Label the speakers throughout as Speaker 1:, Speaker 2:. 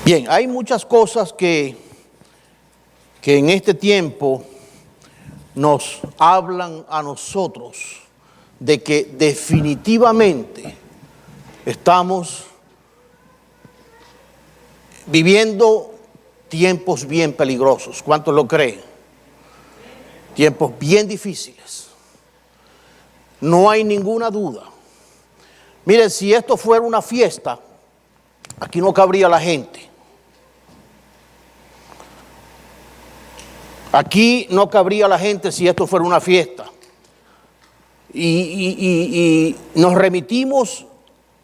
Speaker 1: Bien, hay muchas cosas que en este tiempo nos hablan a nosotros de que definitivamente estamos viviendo tiempos bien peligrosos. ¿Cuántos lo creen? Tiempos bien difíciles. No hay ninguna duda. Miren, si esto fuera una fiesta, aquí no cabría la gente. Aquí no cabría la gente si esto fuera una fiesta. Y nos remitimos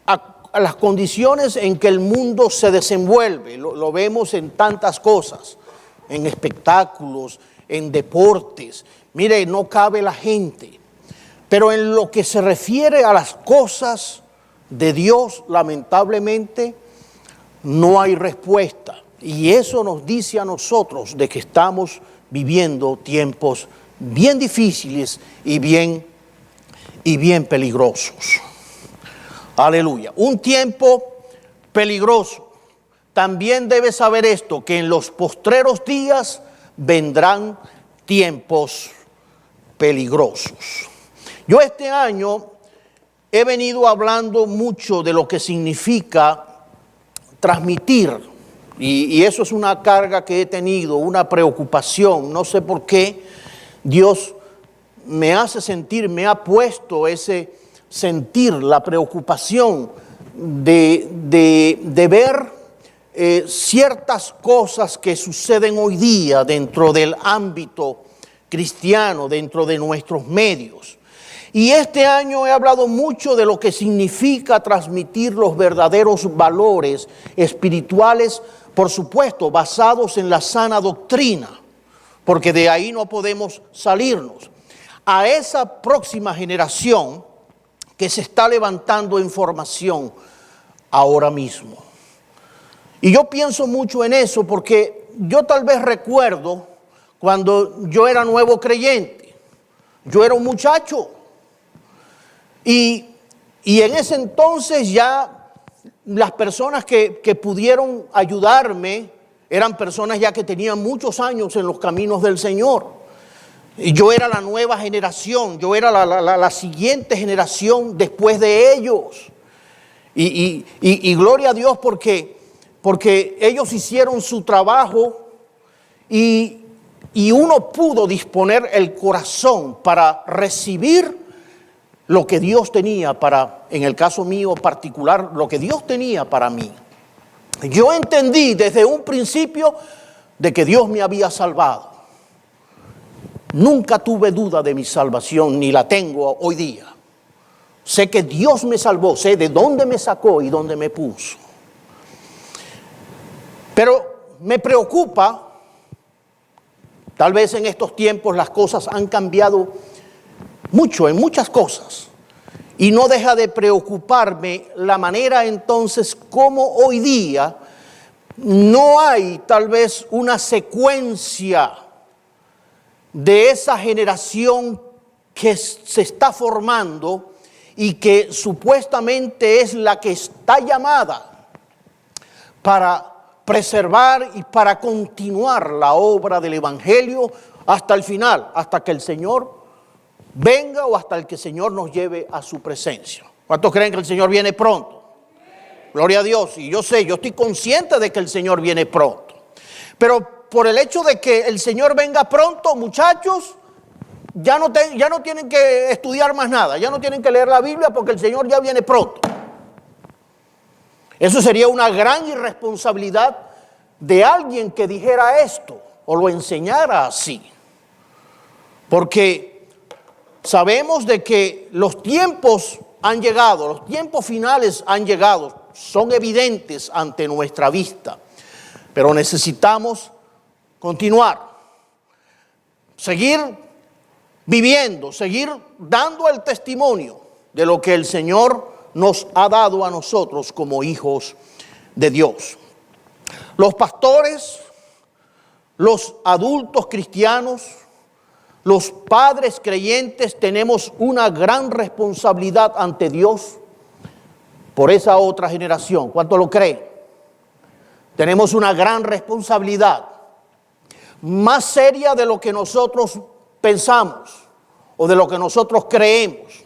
Speaker 1: a las condiciones en que el mundo se desenvuelve. Lo vemos en tantas cosas, en espectáculos, en deportes. Mire, no cabe la gente. Pero en lo que se refiere a las cosas de Dios, lamentablemente, no hay respuesta. Y eso nos dice a nosotros de que estamos viviendo tiempos bien difíciles y bien peligrosos. Aleluya. Un tiempo peligroso. También debes saber esto, que en los postreros días vendrán tiempos peligrosos. Yo este año he venido hablando mucho de lo que significa transmitir. Y eso es una carga que he tenido, una preocupación. No sé por qué Dios me hace sentir, me ha puesto ese sentir, la preocupación de ver ciertas cosas que suceden hoy día dentro del ámbito cristiano, dentro de nuestros medios. Y este año he hablado mucho de lo que significa transmitir los verdaderos valores espirituales, por supuesto, basados en la sana doctrina, porque de ahí no podemos salirnos. A esa próxima generación que se está levantando en formación ahora mismo. Y yo pienso mucho en eso porque yo tal vez recuerdo cuando yo era nuevo creyente. Yo era un muchacho. Y en ese entonces ya las personas que pudieron ayudarme eran personas ya que tenían muchos años en los caminos del Señor. Y yo era la nueva generación, yo era la siguiente generación después de ellos. Y gloria a Dios porque ellos hicieron su trabajo y uno pudo disponer el corazón para recibir lo que Dios tenía para, en el caso mío particular, lo que Dios tenía para mí. Yo entendí desde un principio de que Dios me había salvado. Nunca tuve duda de mi salvación, ni la tengo hoy día. Sé que Dios me salvó, sé de dónde me sacó y dónde me puso. Pero me preocupa, tal vez en estos tiempos las cosas han cambiado mucho en muchas cosas. Y no deja de preocuparme la manera entonces como hoy día no hay tal vez una secuencia de esa generación que se está formando y que supuestamente es la que está llamada para preservar y para continuar la obra del Evangelio hasta el final, hasta que el Señor venga o hasta el que el Señor nos lleve a su presencia. ¿Cuántos creen que el Señor viene pronto? Gloria a Dios. Y yo sé, yo estoy consciente de que el Señor viene pronto. Pero por el hecho de que el Señor venga pronto, muchachos, ya no tienen que estudiar más nada, ya no tienen que leer la Biblia porque el Señor ya viene pronto. Eso sería una gran irresponsabilidad de alguien que dijera esto o lo enseñara así. Porque sabemos de que los tiempos han llegado, los tiempos finales han llegado, son evidentes ante nuestra vista, pero necesitamos continuar, seguir viviendo, seguir dando el testimonio de lo que el Señor nos ha dado a nosotros como hijos de Dios. Los pastores, los adultos cristianos, los padres creyentes tenemos una gran responsabilidad ante Dios por esa otra generación. ¿Cuánto lo creen? Tenemos una gran responsabilidad, más seria de lo que nosotros pensamos o de lo que nosotros creemos.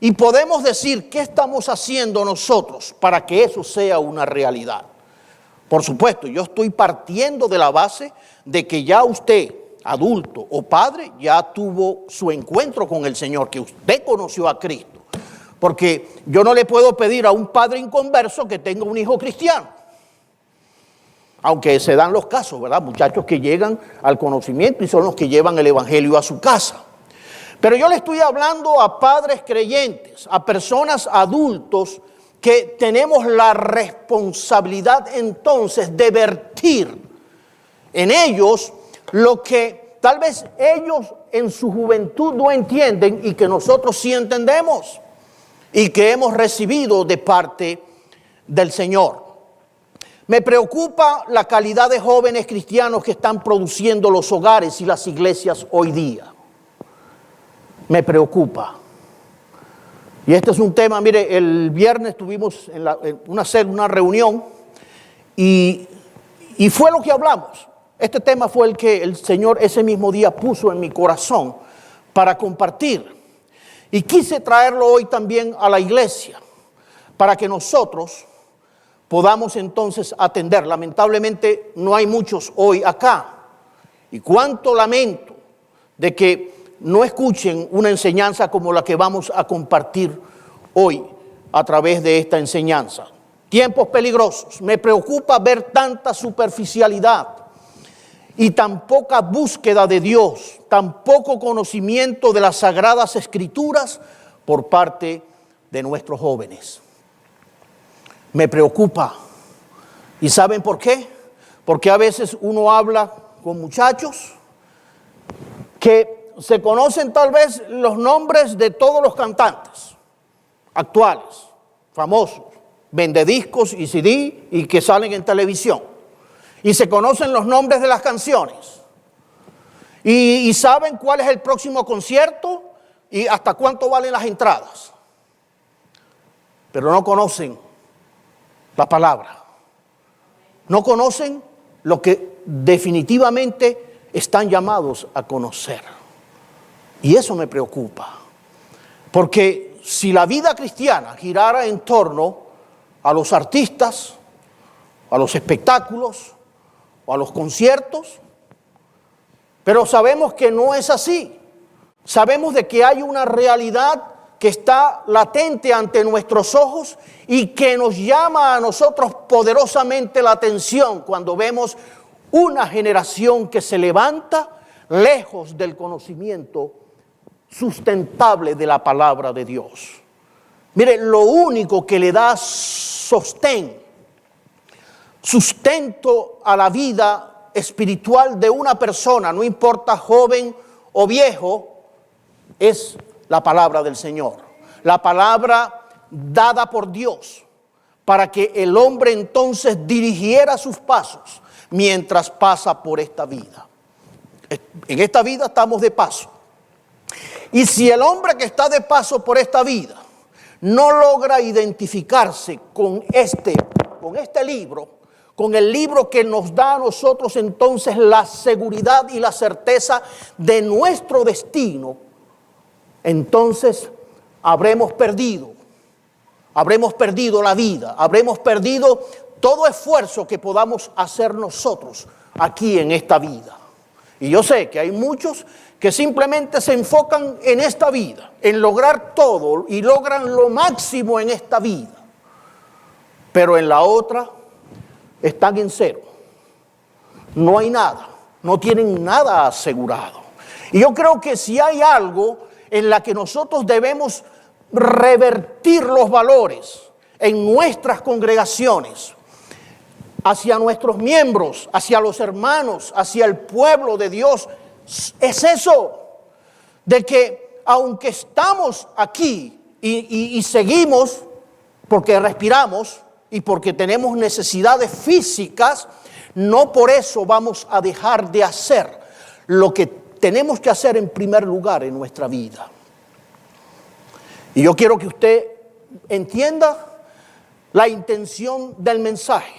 Speaker 1: Y podemos decir, ¿qué estamos haciendo nosotros para que eso sea una realidad? Por supuesto, yo estoy partiendo de la base de que ya usted, adulto o padre, ya tuvo su encuentro con el Señor, que usted conoció a Cristo. Porque yo no le puedo pedir a un padre inconverso que tenga un hijo cristiano. Aunque se dan los casos, ¿verdad? Muchachos que llegan al conocimiento y son los que llevan el evangelio a su casa. Pero yo le estoy hablando a padres creyentes, a personas adultos que tenemos la responsabilidad entonces de vertir en ellos lo que tal vez ellos en su juventud no entienden y que nosotros sí entendemos y que hemos recibido de parte del Señor. Me preocupa la calidad de jóvenes cristianos que están produciendo los hogares y las iglesias hoy día. Me preocupa. Y este es un tema, mire, el viernes tuvimos en una reunión y fue lo que hablamos. Este tema fue el que el Señor ese mismo día puso en mi corazón para compartir. Y quise traerlo hoy también a la iglesia para que nosotros podamos entonces atender. Lamentablemente no hay muchos hoy acá. Y cuánto lamento de que no escuchen una enseñanza como la que vamos a compartir hoy a través de esta enseñanza. Tiempos peligrosos. Me preocupa ver tanta superficialidad y tan poca búsqueda de Dios, tan poco conocimiento de las Sagradas Escrituras por parte de nuestros jóvenes. Me preocupa. ¿Y saben por qué? Porque a veces uno habla con muchachos que se conocen tal vez los nombres de todos los cantantes actuales, famosos, vendediscos y CD y que salen en televisión. Y se conocen los nombres de las canciones. Y saben cuál es el próximo concierto y hasta cuánto valen las entradas. Pero no conocen la palabra. No conocen lo que definitivamente están llamados a conocer. Y eso me preocupa. Porque si la vida cristiana girara en torno a los artistas, a los espectáculos o a los conciertos, pero sabemos que no es así. Sabemos de que hay una realidad que está latente ante nuestros ojos y que nos llama a nosotros poderosamente la atención cuando vemos una generación que se levanta lejos del conocimiento sustentable de la palabra de Dios. Mire, lo único que le da sustento a la vida espiritual de una persona, no importa joven o viejo, es la palabra del Señor. La palabra dada por Dios para que el hombre entonces dirigiera sus pasos mientras pasa por esta vida. En esta vida estamos de paso. Y si el hombre que está de paso por esta vida no logra identificarse con este libro, con el libro que nos da a nosotros entonces la seguridad y la certeza de nuestro destino, entonces habremos perdido la vida, habremos perdido todo esfuerzo que podamos hacer nosotros aquí en esta vida. Y yo sé que hay muchos que simplemente se enfocan en esta vida, en lograr todo y logran lo máximo en esta vida. Pero en la otra están en cero. No hay nada, no tienen nada asegurado. Y yo creo que si hay algo en la que nosotros debemos revertir los valores en nuestras congregaciones, hacia nuestros miembros, hacia los hermanos, hacia el pueblo de Dios, es eso, de que aunque estamos aquí y seguimos porque respiramos y porque tenemos necesidades físicas, no por eso vamos a dejar de hacer lo que tenemos que hacer en primer lugar en nuestra vida. Y yo quiero que usted entienda la intención del mensaje,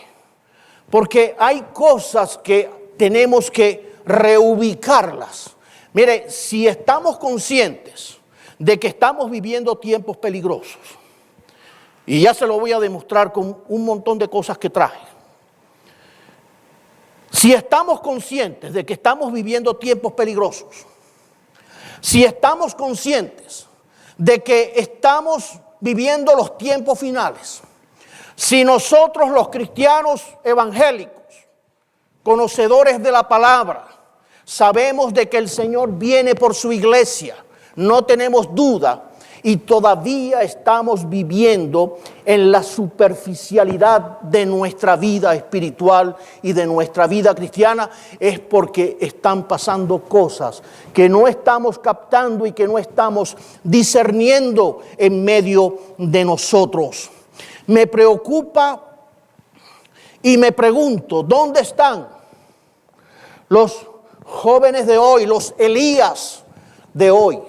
Speaker 1: porque hay cosas que tenemos que reubicarlas. Mire, si estamos conscientes de que estamos viviendo tiempos peligrosos, y ya se lo voy a demostrar con un montón de cosas que traje. Si estamos conscientes de que estamos viviendo tiempos peligrosos, si estamos conscientes de que estamos viviendo los tiempos finales, si nosotros los cristianos evangélicos, conocedores de la palabra, sabemos de que el Señor viene por su iglesia, no tenemos duda, y todavía estamos viviendo en la superficialidad de nuestra vida espiritual y de nuestra vida cristiana, es porque están pasando cosas que no estamos captando y que no estamos discerniendo en medio de nosotros. Me preocupa y me pregunto, ¿dónde están los jóvenes de hoy, los Elías de hoy?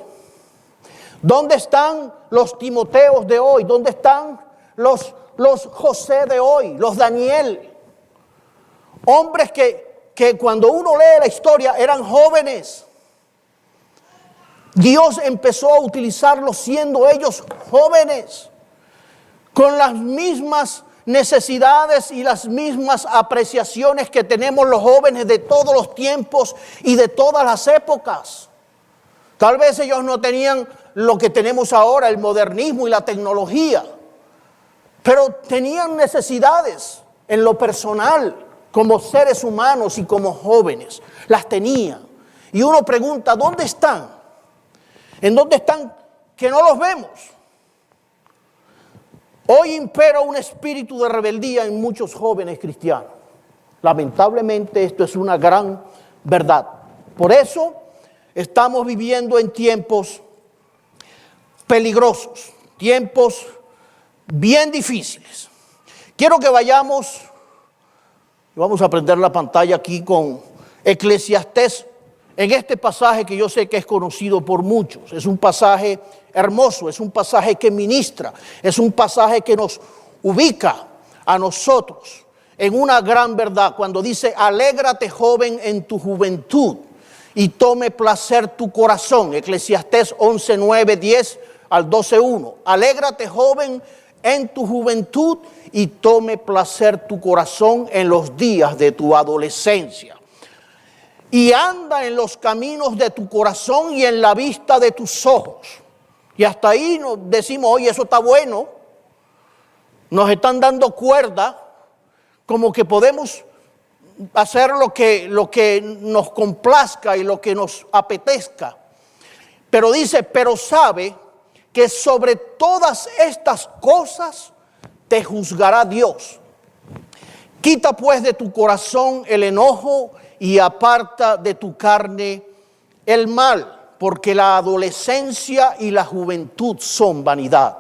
Speaker 1: ¿Dónde están los Timoteos de hoy? ¿Dónde están los José de hoy? Los Daniel. Hombres que cuando uno lee la historia eran jóvenes. Dios empezó a utilizarlos siendo ellos jóvenes, con las mismas necesidades y las mismas apreciaciones que tenemos los jóvenes de todos los tiempos y de todas las épocas. Tal vez ellos no tenían lo que tenemos ahora, el modernismo y la tecnología, pero tenían necesidades en lo personal, como seres humanos y como jóvenes. Las tenían. Y uno pregunta, ¿dónde están? ¿En dónde están que no los vemos? Hoy impera un espíritu de rebeldía en muchos jóvenes cristianos. Lamentablemente esto es una gran verdad. Por eso estamos viviendo en tiempos peligrosos, tiempos bien difíciles. Quiero que vamos a prender la pantalla aquí con Eclesiastés, en este pasaje que yo sé que es conocido por muchos. Es un pasaje hermoso, es un pasaje que ministra, es un pasaje que nos ubica a nosotros en una gran verdad. Cuando dice, alégrate joven en tu juventud y tome placer tu corazón. Eclesiastés 11, 9, 10 al 12, 1. Alégrate joven en tu juventud y tome placer tu corazón en los días de tu adolescencia. Y anda en los caminos de tu corazón y en la vista de tus ojos. Y hasta ahí nos decimos, oye, eso está bueno. Nos están dando cuerda, como que podemos hacer lo que nos complazca y lo que nos apetezca. Pero dice, pero sabe que sobre todas estas cosas te juzgará Dios. Quita pues de tu corazón el enojo y aparta de tu carne el mal, porque la adolescencia y la juventud son vanidad.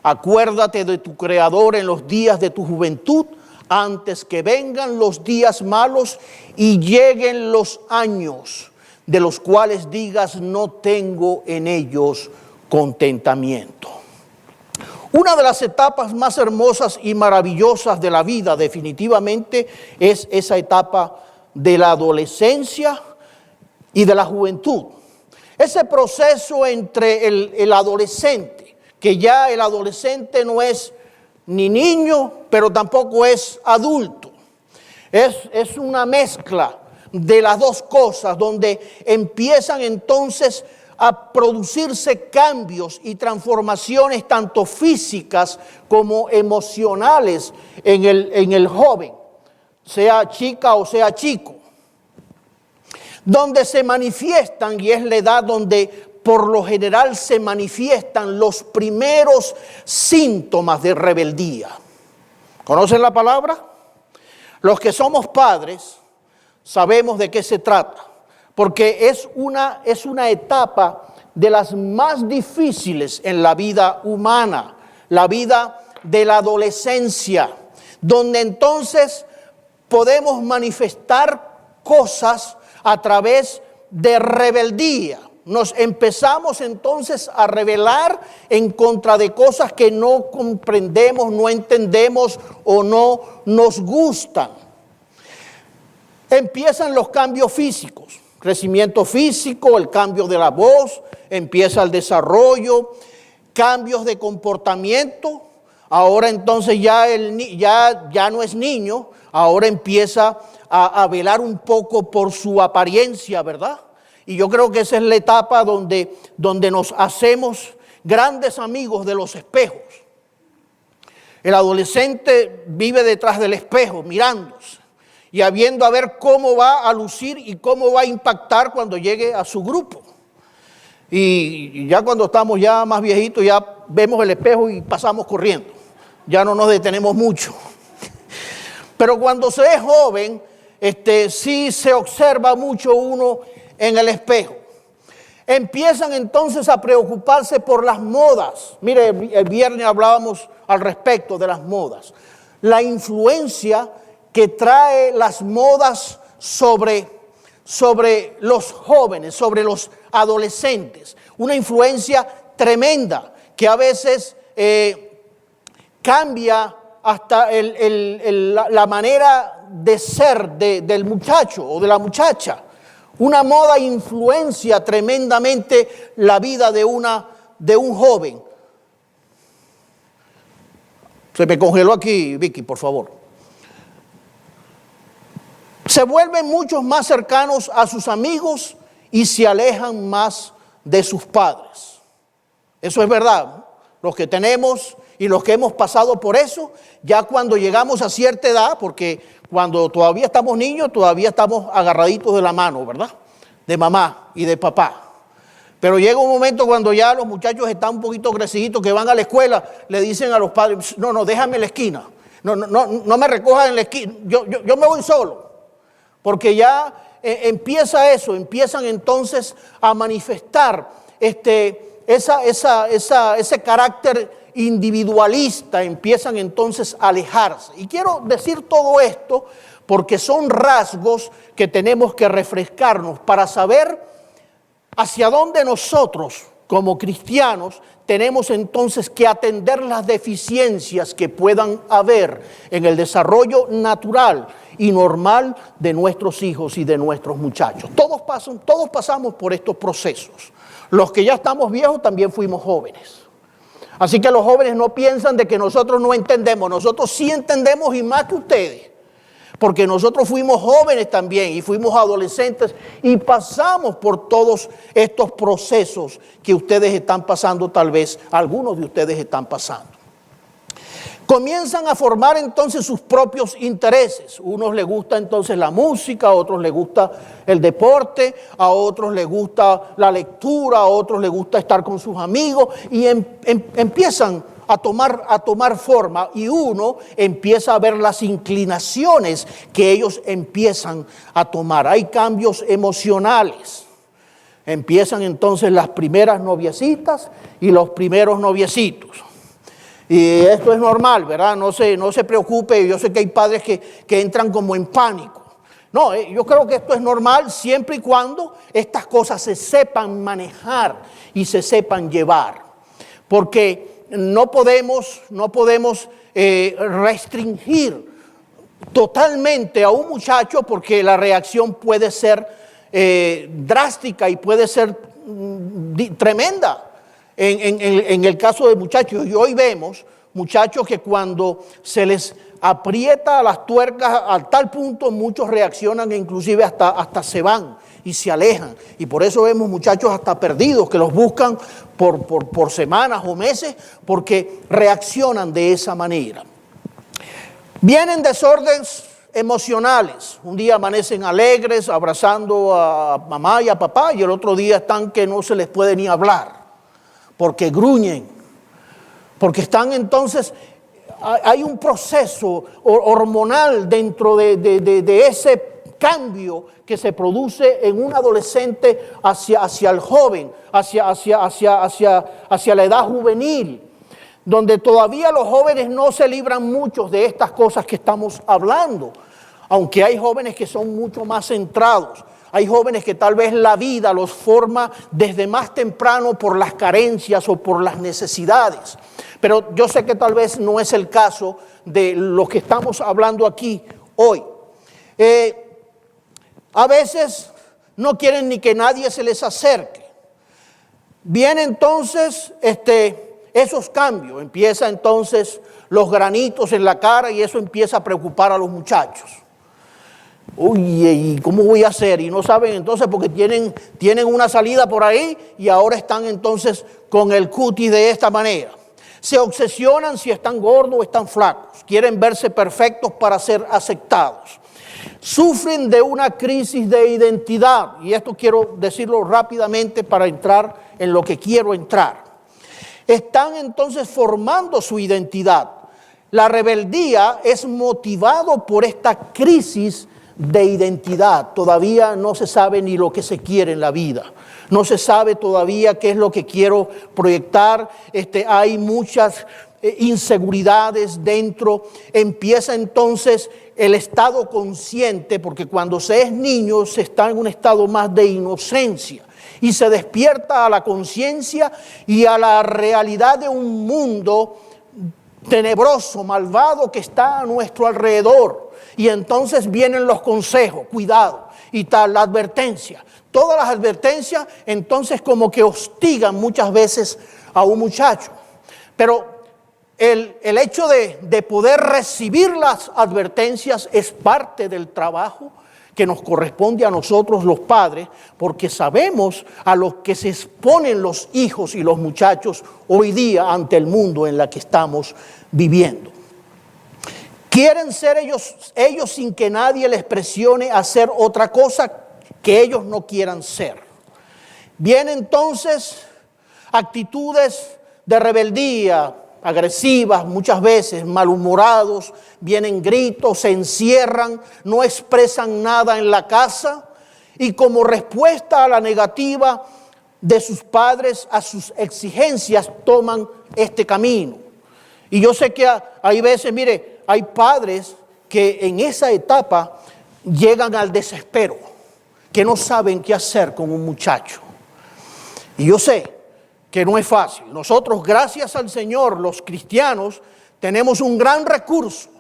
Speaker 1: Acuérdate de tu Creador en los días de tu juventud, antes que vengan los días malos y lleguen los años, de los cuales digas, no tengo en ellos contentamiento. Una de las etapas más hermosas y maravillosas de la vida definitivamente es esa etapa de la adolescencia y de la juventud. Ese proceso entre el adolescente, que ya el adolescente no es ni niño, pero tampoco es adulto. Es una mezcla de las dos cosas, donde empiezan entonces a producirse cambios y transformaciones tanto físicas como emocionales en el joven, sea chica o sea chico, donde se manifiestan, y es la edad donde por lo general se manifiestan los primeros síntomas de rebeldía. ¿Conocen la palabra? Los que somos padres sabemos de qué se trata, porque es una etapa de las más difíciles en la vida humana, la vida de la adolescencia, donde entonces podemos manifestar cosas a través de rebeldía. Nos empezamos entonces a rebelar en contra de cosas que no comprendemos, no entendemos o no nos gustan. Empiezan los cambios físicos, crecimiento físico, el cambio de la voz, empieza el desarrollo, cambios de comportamiento. Ahora entonces ya no es niño, ahora empieza a velar un poco por su apariencia, ¿verdad? Y yo creo que esa es la etapa donde nos hacemos grandes amigos de los espejos. El adolescente vive detrás del espejo, mirándose y a ver cómo va a lucir y cómo va a impactar cuando llegue a su grupo. Y ya cuando estamos ya más viejitos, ya vemos el espejo y pasamos corriendo. Ya no nos detenemos mucho. Pero cuando se es joven, sí se observa mucho uno en el espejo. Empiezan entonces a preocuparse por las modas. Mire, el viernes hablábamos al respecto de las modas. La influencia que trae las modas sobre los jóvenes, sobre los adolescentes. Una influencia tremenda que a veces cambia hasta la manera de ser del muchacho o de la muchacha. Una moda influencia tremendamente la vida de un joven. Se me congeló aquí, Vicky, por favor. Se vuelven muchos más cercanos a sus amigos y se alejan más de sus padres. Eso es verdad, ¿no? Los que tenemos y los que hemos pasado por eso, ya cuando llegamos a cierta edad, porque cuando todavía estamos niños, todavía estamos agarraditos de la mano, ¿verdad? De mamá y de papá. Pero llega un momento cuando ya los muchachos están un poquito creciditos, que van a la escuela, le dicen a los padres, no, déjame en la esquina, no me recojan en la esquina, yo me voy solo. Porque ya empiezan entonces a manifestar ese carácter individualista, empiezan entonces a alejarse. Y quiero decir todo esto porque son rasgos que tenemos que refrescarnos para saber hacia dónde nosotros, como cristianos, tenemos entonces que atender las deficiencias que puedan haber en el desarrollo natural y normal de nuestros hijos y de nuestros muchachos. Todos pasamos por estos procesos. Los que ya estamos viejos también fuimos jóvenes. Así que los jóvenes no piensan de que nosotros no entendemos. Nosotros sí entendemos y más que ustedes. Porque nosotros fuimos jóvenes también y fuimos adolescentes y pasamos por todos estos procesos que ustedes están pasando, tal vez algunos de ustedes están pasando. Comienzan a formar entonces sus propios intereses. Unos les gusta entonces la música, a otros les gusta el deporte, a otros les gusta la lectura, a otros les gusta estar con sus amigos y empiezan a tomar forma y uno empieza a ver las inclinaciones que ellos empiezan a tomar. Hay cambios emocionales. Empiezan entonces las primeras noviecitas y los primeros noviecitos. Y esto es normal, ¿verdad? No se preocupe, yo sé que hay padres que entran como en pánico. No, yo creo que esto es normal siempre y cuando estas cosas se sepan manejar y se sepan llevar. Porque no podemos restringir totalmente a un muchacho porque la reacción puede ser drástica y puede ser tremenda. En el caso de muchachos, y hoy vemos muchachos que cuando se les aprieta las tuercas a tal punto, muchos reaccionan e inclusive hasta se van y se alejan. Y por eso vemos muchachos hasta perdidos que los buscan por semanas o meses porque reaccionan de esa manera. Vienen desórdenes emocionales. Un día amanecen alegres, abrazando a mamá y a papá, y el otro día están que no se les puede ni hablar. Porque gruñen, porque están entonces, hay un proceso hormonal dentro de ese cambio que se produce en un adolescente hacia el joven, hacia la edad juvenil, donde todavía los jóvenes no se libran muchos de estas cosas que estamos hablando, aunque hay jóvenes que son mucho más centrados. Hay jóvenes que tal vez la vida los forma desde más temprano por las carencias o por las necesidades. Pero yo sé que tal vez no es el caso de lo que estamos hablando aquí hoy. A veces no quieren ni que nadie se les acerque. Vienen entonces esos cambios, empieza entonces los granitos en la cara y eso empieza a preocupar a los muchachos. Oye, ¿y cómo voy a hacer? Y no saben entonces porque tienen una salida por ahí y ahora están entonces con el cutis de esta manera. Se obsesionan si están gordos o están flacos. Quieren verse perfectos para ser aceptados. Sufren de una crisis de identidad. Y esto quiero decirlo rápidamente para entrar en lo que quiero entrar. Están entonces formando su identidad. La rebeldía es motivado por esta crisis de identidad. Todavía no se sabe ni lo que se quiere en la vida. No se sabe todavía qué es lo que quiero proyectar. Hay muchas inseguridades dentro. Empieza entonces el estado consciente, porque cuando se es niño se está en un estado más de inocencia y se despierta a la conciencia y a la realidad de un mundo tenebroso, malvado que está a nuestro alrededor. Y entonces vienen los consejos, cuidado, y tal, la advertencia. Todas las advertencias entonces como que hostigan muchas veces a un muchacho. Pero el hecho de poder recibir las advertencias es parte del trabajo que nos corresponde a nosotros los padres, porque sabemos a lo que se exponen los hijos y los muchachos hoy día ante el mundo en la que estamos viviendo. Quieren ser ellos sin que nadie les presione a hacer otra cosa que ellos no quieran ser. Vienen entonces actitudes de rebeldía, agresivas muchas veces, malhumorados, vienen gritos, se encierran, no expresan nada en la casa y como respuesta a la negativa de sus padres, a sus exigencias, toman este camino. Y yo sé que hay veces, mire, hay padres que en esa etapa llegan al desespero, que no saben qué hacer con un muchacho. Y yo sé que no es fácil. Nosotros, gracias al Señor, los cristianos, tenemos un gran recurso,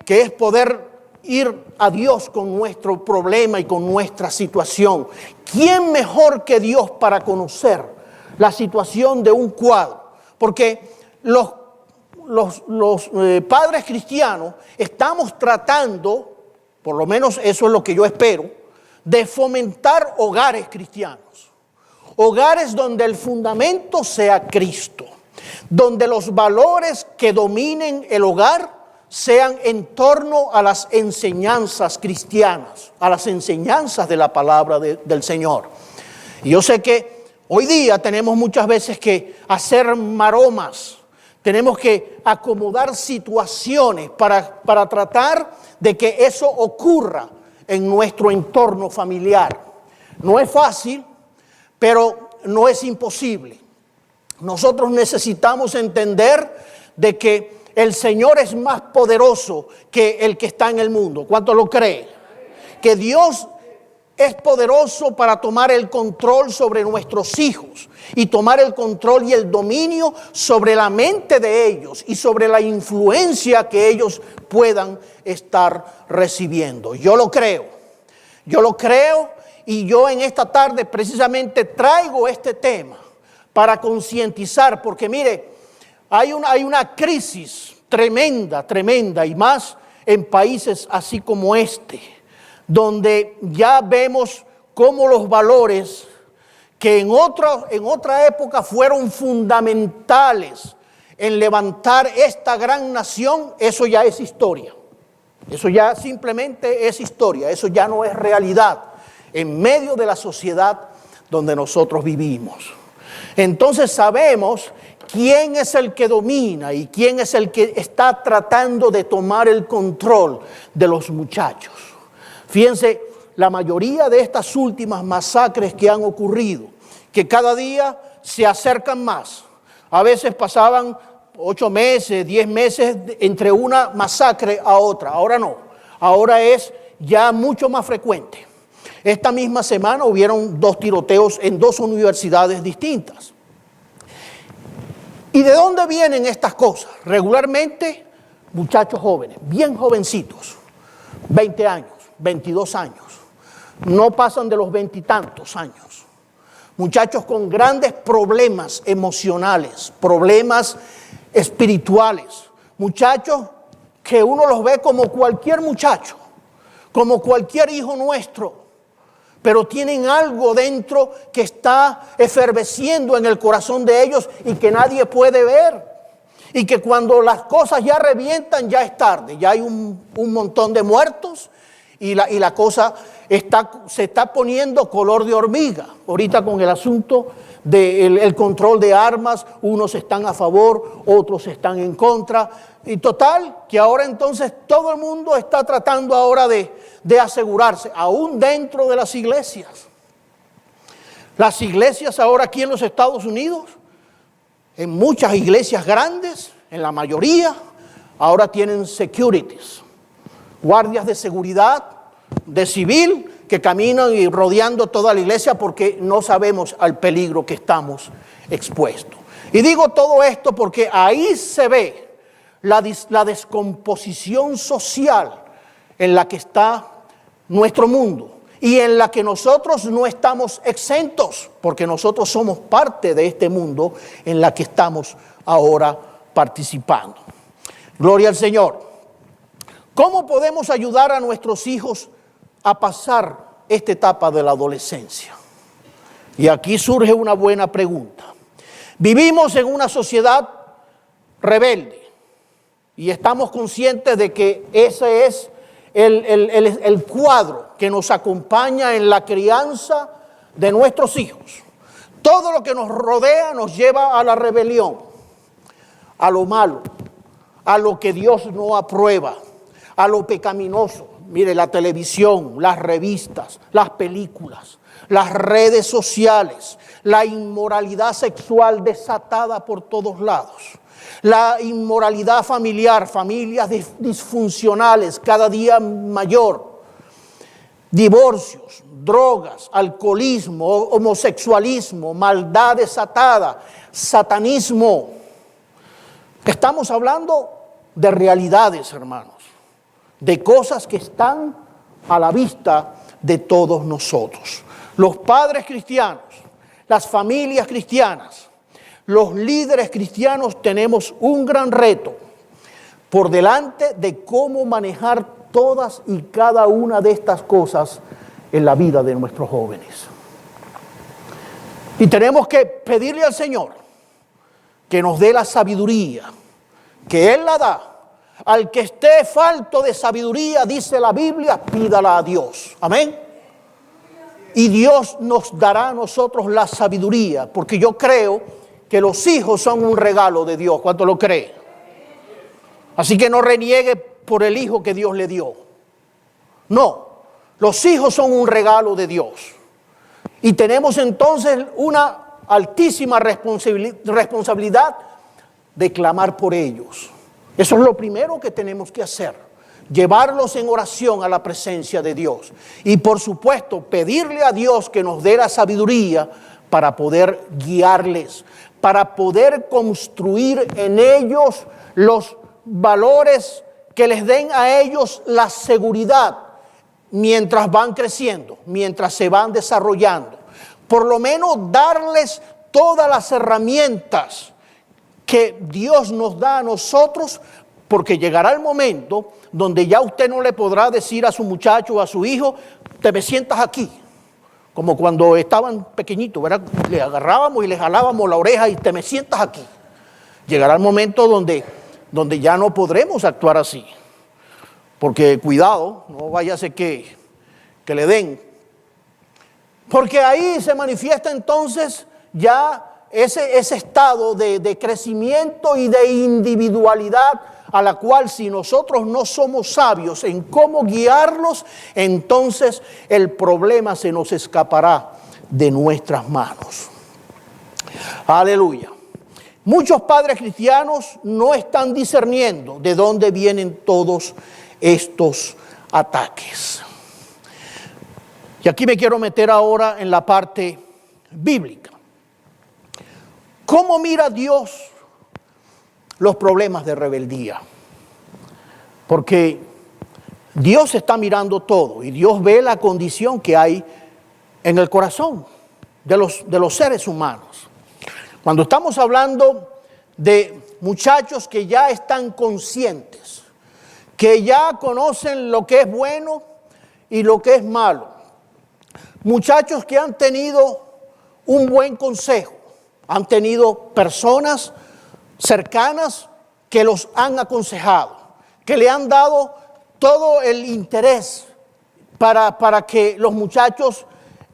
Speaker 1: que es poder ir a Dios con nuestro problema y con nuestra situación. ¿Quién mejor que Dios para conocer la situación de un cuadro? Porque los padres cristianos estamos tratando, por lo menos eso es lo que yo espero, de fomentar hogares cristianos. Hogares donde el fundamento sea Cristo, donde los valores que dominen el hogar sean en torno a las enseñanzas cristianas, a las enseñanzas de la palabra del Señor. Y yo sé que hoy día tenemos muchas veces que hacer maromas, tenemos que acomodar situaciones para tratar de que eso ocurra en nuestro entorno familiar. No es fácil, pero no es imposible. Nosotros necesitamos entender de que el Señor es más poderoso que el que está en el mundo. ¿Cuánto lo cree? Que Dios es poderoso para tomar el control sobre nuestros hijos y tomar el control y el dominio sobre la mente de ellos y sobre la influencia que ellos puedan estar recibiendo. Yo lo creo y yo en esta tarde precisamente traigo este tema para concientizar, porque mire, hay una crisis tremenda y más en países así como este, donde ya vemos cómo los valores que en otra época fueron fundamentales en levantar esta gran nación, eso ya es historia. Eso ya simplemente es historia, eso ya no es realidad en medio de la sociedad donde nosotros vivimos. Entonces sabemos quién es el que domina y quién es el que está tratando de tomar el control de los muchachos. Fíjense, la mayoría de estas últimas masacres que han ocurrido, que cada día se acercan más. A veces pasaban 8 meses, 10 meses entre una masacre a otra. Ahora no, ahora es ya mucho más frecuente. Esta misma semana hubieron 2 tiroteos en 2 universidades distintas. ¿Y de dónde vienen estas cosas? Regularmente, muchachos jóvenes, bien jovencitos, 20 años, 22 años, no pasan de los 20 y tantos años. Muchachos con grandes problemas emocionales, problemas espirituales. Muchachos que uno los ve como cualquier muchacho, como cualquier hijo nuestro, pero tienen algo dentro que está efervesciendo en el corazón de ellos y que nadie puede ver. Y que cuando las cosas ya revientan, ya es tarde. Ya hay un montón de muertos y la cosa se está poniendo color de hormiga. Ahorita con el asunto del control de armas, unos están a favor, otros están en contra. Y total, que ahora entonces todo el mundo está tratando ahora de asegurarse, aún dentro de las iglesias. Las iglesias ahora aquí en los Estados Unidos, en muchas iglesias grandes, en la mayoría, ahora tienen securities, guardias de seguridad, de civil, que caminan y rodeando toda la iglesia porque no sabemos al peligro que estamos expuestos. Y digo todo esto porque ahí se ve la descomposición social en la que está nuestro mundo y en la que nosotros no estamos exentos, porque nosotros somos parte de este mundo en la que estamos ahora participando. Gloria al Señor. ¿Cómo podemos ayudar a nuestros hijos a pasar esta etapa de la adolescencia? Y aquí surge una buena pregunta. Vivimos en una sociedad rebelde y estamos conscientes de que ese es el cuadro que nos acompaña en la crianza de nuestros hijos. Todo lo que nos rodea nos lleva a la rebelión, a lo malo, a lo que Dios no aprueba, a lo pecaminoso. Mire, la televisión, las revistas, las películas, las redes sociales, la inmoralidad sexual desatada por todos lados, la inmoralidad familiar, familias disfuncionales cada día mayor, divorcios, drogas, alcoholismo, homosexualismo, maldad desatada, satanismo. Estamos hablando de realidades, hermanos, de cosas que están a la vista de todos nosotros. Los padres cristianos, las familias cristianas, los líderes cristianos tenemos un gran reto por delante de cómo manejar todas y cada una de estas cosas en la vida de nuestros jóvenes. Y tenemos que pedirle al Señor que nos dé la sabiduría, que Él la da. Al que esté falto de sabiduría, dice la Biblia, pídala a Dios. Amén. Y Dios nos dará a nosotros la sabiduría, porque yo creo que los hijos son un regalo de Dios. ¿Cuánto lo cree? Así que no reniegue por el hijo que Dios le dio. No, los hijos son un regalo de Dios. Y tenemos entonces una altísima responsabilidad de clamar por ellos. Eso es lo primero que tenemos que hacer, llevarlos en oración a la presencia de Dios. Y por supuesto, pedirle a Dios que nos dé la sabiduría para poder guiarles, para poder construir en ellos los valores que les den a ellos la seguridad mientras van creciendo, mientras se van desarrollando. Por lo menos darles todas las herramientas que Dios nos da a nosotros, porque llegará el momento donde ya usted no le podrá decir a su muchacho o a su hijo, te me sientas aquí, como cuando estaban pequeñitos, ¿verdad? Le agarrábamos y le jalábamos la oreja y te me sientas aquí. Llegará el momento donde ya no podremos actuar así, porque cuidado, no vaya a ser que le den, porque ahí se manifiesta entonces ya ese estado de crecimiento y de individualidad a la cual, si nosotros no somos sabios en cómo guiarlos, entonces el problema se nos escapará de nuestras manos. Aleluya. Muchos padres cristianos no están discerniendo de dónde vienen todos estos ataques. Y aquí me quiero meter ahora en la parte bíblica. ¿Cómo mira Dios los problemas de rebeldía? Porque Dios está mirando todo y Dios ve la condición que hay en el corazón de los seres humanos. Cuando estamos hablando de muchachos que ya están conscientes, que ya conocen lo que es bueno y lo que es malo, muchachos que han tenido un buen consejo, han tenido personas cercanas que los han aconsejado, que le han dado todo el interés para que los muchachos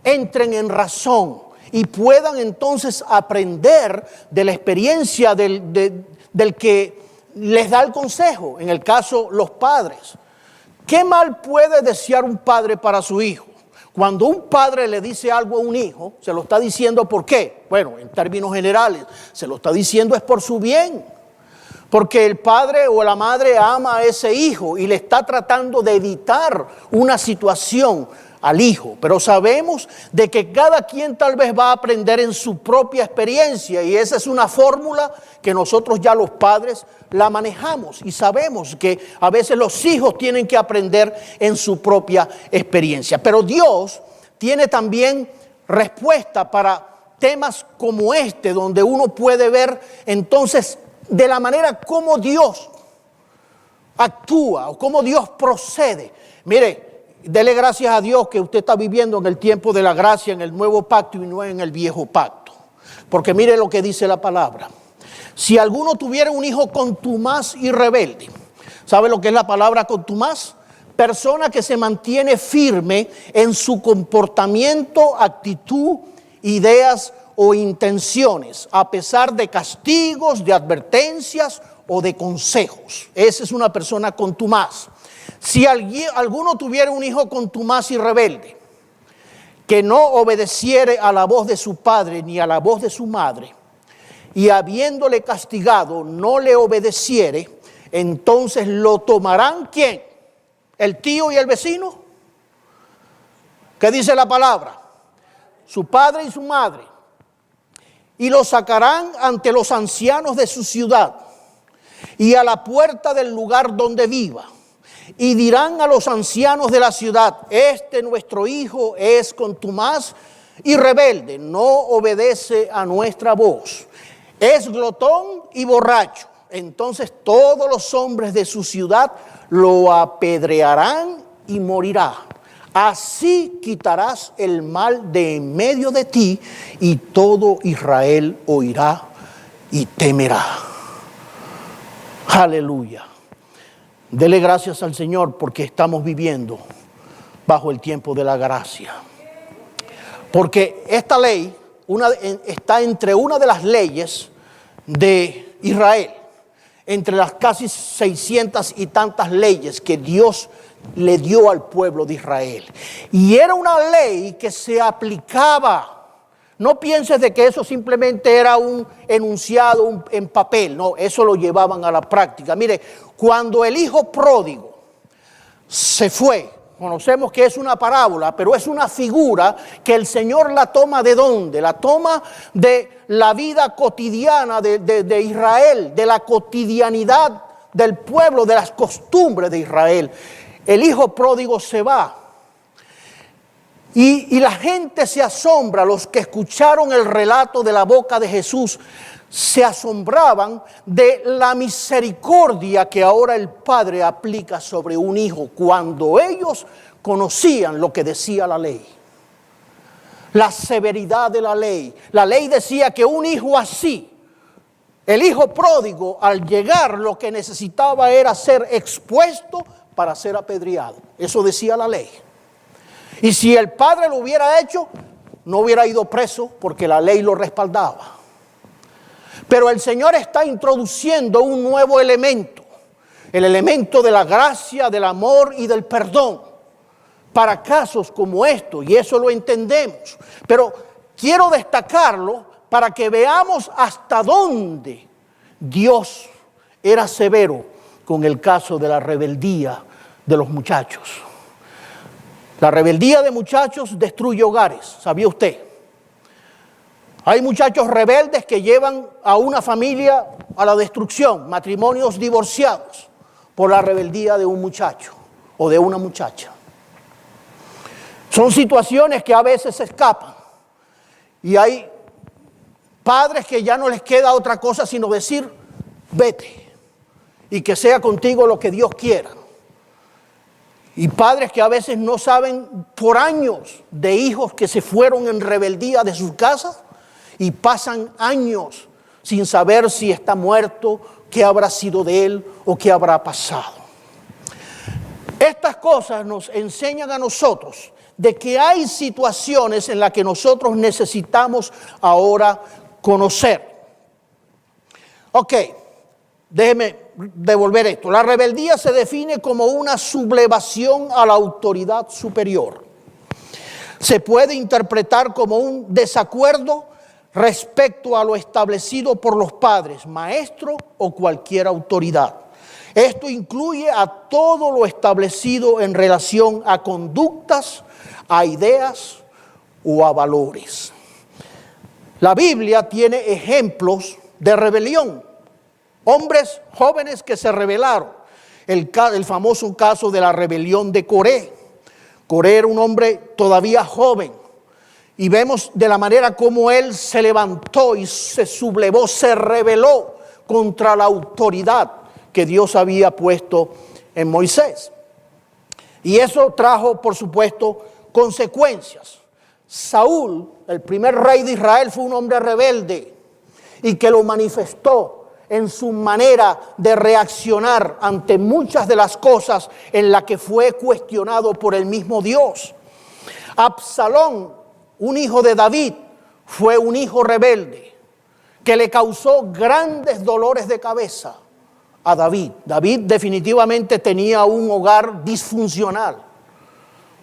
Speaker 1: entren en razón y puedan entonces aprender de la experiencia del que les da el consejo, en el caso los padres. ¿Qué mal puede desear un padre para su hijo? Cuando un padre le dice algo a un hijo, se lo está diciendo ¿por qué? Bueno, en términos generales, se lo está diciendo es por su bien. Porque el padre o la madre ama a ese hijo y le está tratando de evitar una situación al hijo. Pero sabemos de que cada quien tal vez va a aprender en su propia experiencia y esa es una fórmula que nosotros ya los padres la manejamos y sabemos que a veces los hijos tienen que aprender en su propia experiencia. Pero Dios tiene también respuesta para temas como este, donde uno puede ver entonces de la manera como Dios actúa o cómo Dios procede. Mire, dele gracias a Dios que usted está viviendo en el tiempo de la gracia, en el nuevo pacto y no en el viejo pacto. Porque mire lo que dice la palabra. Si alguno tuviera un hijo contumaz y rebelde, ¿sabe lo que es la palabra contumaz? Persona que se mantiene firme en su comportamiento, actitud, ideas o intenciones, a pesar de castigos, de advertencias o de consejos. Esa es una persona contumaz. Si alguno tuviera un hijo contumaz y rebelde, que no obedeciere a la voz de su padre ni a la voz de su madre, y habiéndole castigado no le obedeciere, entonces lo tomarán ¿quién? ¿El tío y el vecino? ¿Qué dice la palabra? Su padre y su madre. Y lo sacarán ante los ancianos de su ciudad y a la puerta del lugar donde viva. Y dirán a los ancianos de la ciudad: este nuestro hijo es contumaz y rebelde, no obedece a nuestra voz, es glotón y borracho. Entonces todos los hombres de su ciudad lo apedrearán y morirá. Así quitarás el mal de en medio de ti y todo Israel oirá y temerá. Aleluya. Dele gracias al Señor porque estamos viviendo bajo el tiempo de la gracia. Porque esta ley está entre una de las leyes de Israel, entre las casi 600 y tantas leyes que Dios le dio al pueblo de Israel. Y era una ley que se aplicaba. No pienses de que eso simplemente era un enunciado en papel. No, eso lo llevaban a la práctica. Mire, cuando el hijo pródigo se fue, conocemos que es una parábola, pero es una figura que el Señor la toma ¿de dónde? La toma de la vida cotidiana de Israel, de la cotidianidad del pueblo, de las costumbres de Israel. El hijo pródigo se va. Y la gente se asombra, los que escucharon el relato de la boca de Jesús, se asombraban de la misericordia que ahora el Padre aplica sobre un hijo, cuando ellos conocían lo que decía la ley. La severidad de la ley. La ley decía que un hijo así, el hijo pródigo, al llegar lo que necesitaba era ser expuesto para ser apedreado. Eso decía la ley. Y si el padre lo hubiera hecho, no hubiera ido preso porque la ley lo respaldaba. Pero el Señor está introduciendo un nuevo elemento, el elemento de la gracia, del amor y del perdón, para casos como estos, y eso lo entendemos. Pero quiero destacarlo para que veamos hasta dónde Dios era severo con el caso de la rebeldía de los muchachos. La rebeldía de muchachos destruye hogares, ¿sabía usted? Hay muchachos rebeldes que llevan a una familia a la destrucción, matrimonios divorciados por la rebeldía de un muchacho o de una muchacha. Son situaciones que a veces se escapan. Y hay padres que ya no les queda otra cosa sino decir, vete, y que sea contigo lo que Dios quiera. Y padres que a veces no saben por años de hijos que se fueron en rebeldía de sus casas y pasan años sin saber si está muerto, qué habrá sido de él o qué habrá pasado. Estas cosas nos enseñan a nosotros de que hay situaciones en las que nosotros necesitamos ahora conocer. Ok, déjeme devolver esto. La rebeldía se define como una sublevación a la autoridad superior. Se puede interpretar como un desacuerdo respecto a lo establecido por los padres, maestro o cualquier autoridad. Esto incluye a todo lo establecido en relación a conductas, a ideas o a valores. La Biblia tiene ejemplos de rebelión. Hombres jóvenes que se rebelaron. El famoso caso de la rebelión de Coré. Coré era un hombre todavía joven. Y vemos de la manera como él se levantó y se sublevó, se rebeló contra la autoridad que Dios había puesto en Moisés. Y eso trajo, por supuesto, consecuencias. Saúl, el primer rey de Israel, fue un hombre rebelde y que lo manifestó en su manera de reaccionar ante muchas de las cosas en las que fue cuestionado por el mismo Dios. Absalón, un hijo de David, fue un hijo rebelde que le causó grandes dolores de cabeza a David. David definitivamente tenía un hogar disfuncional,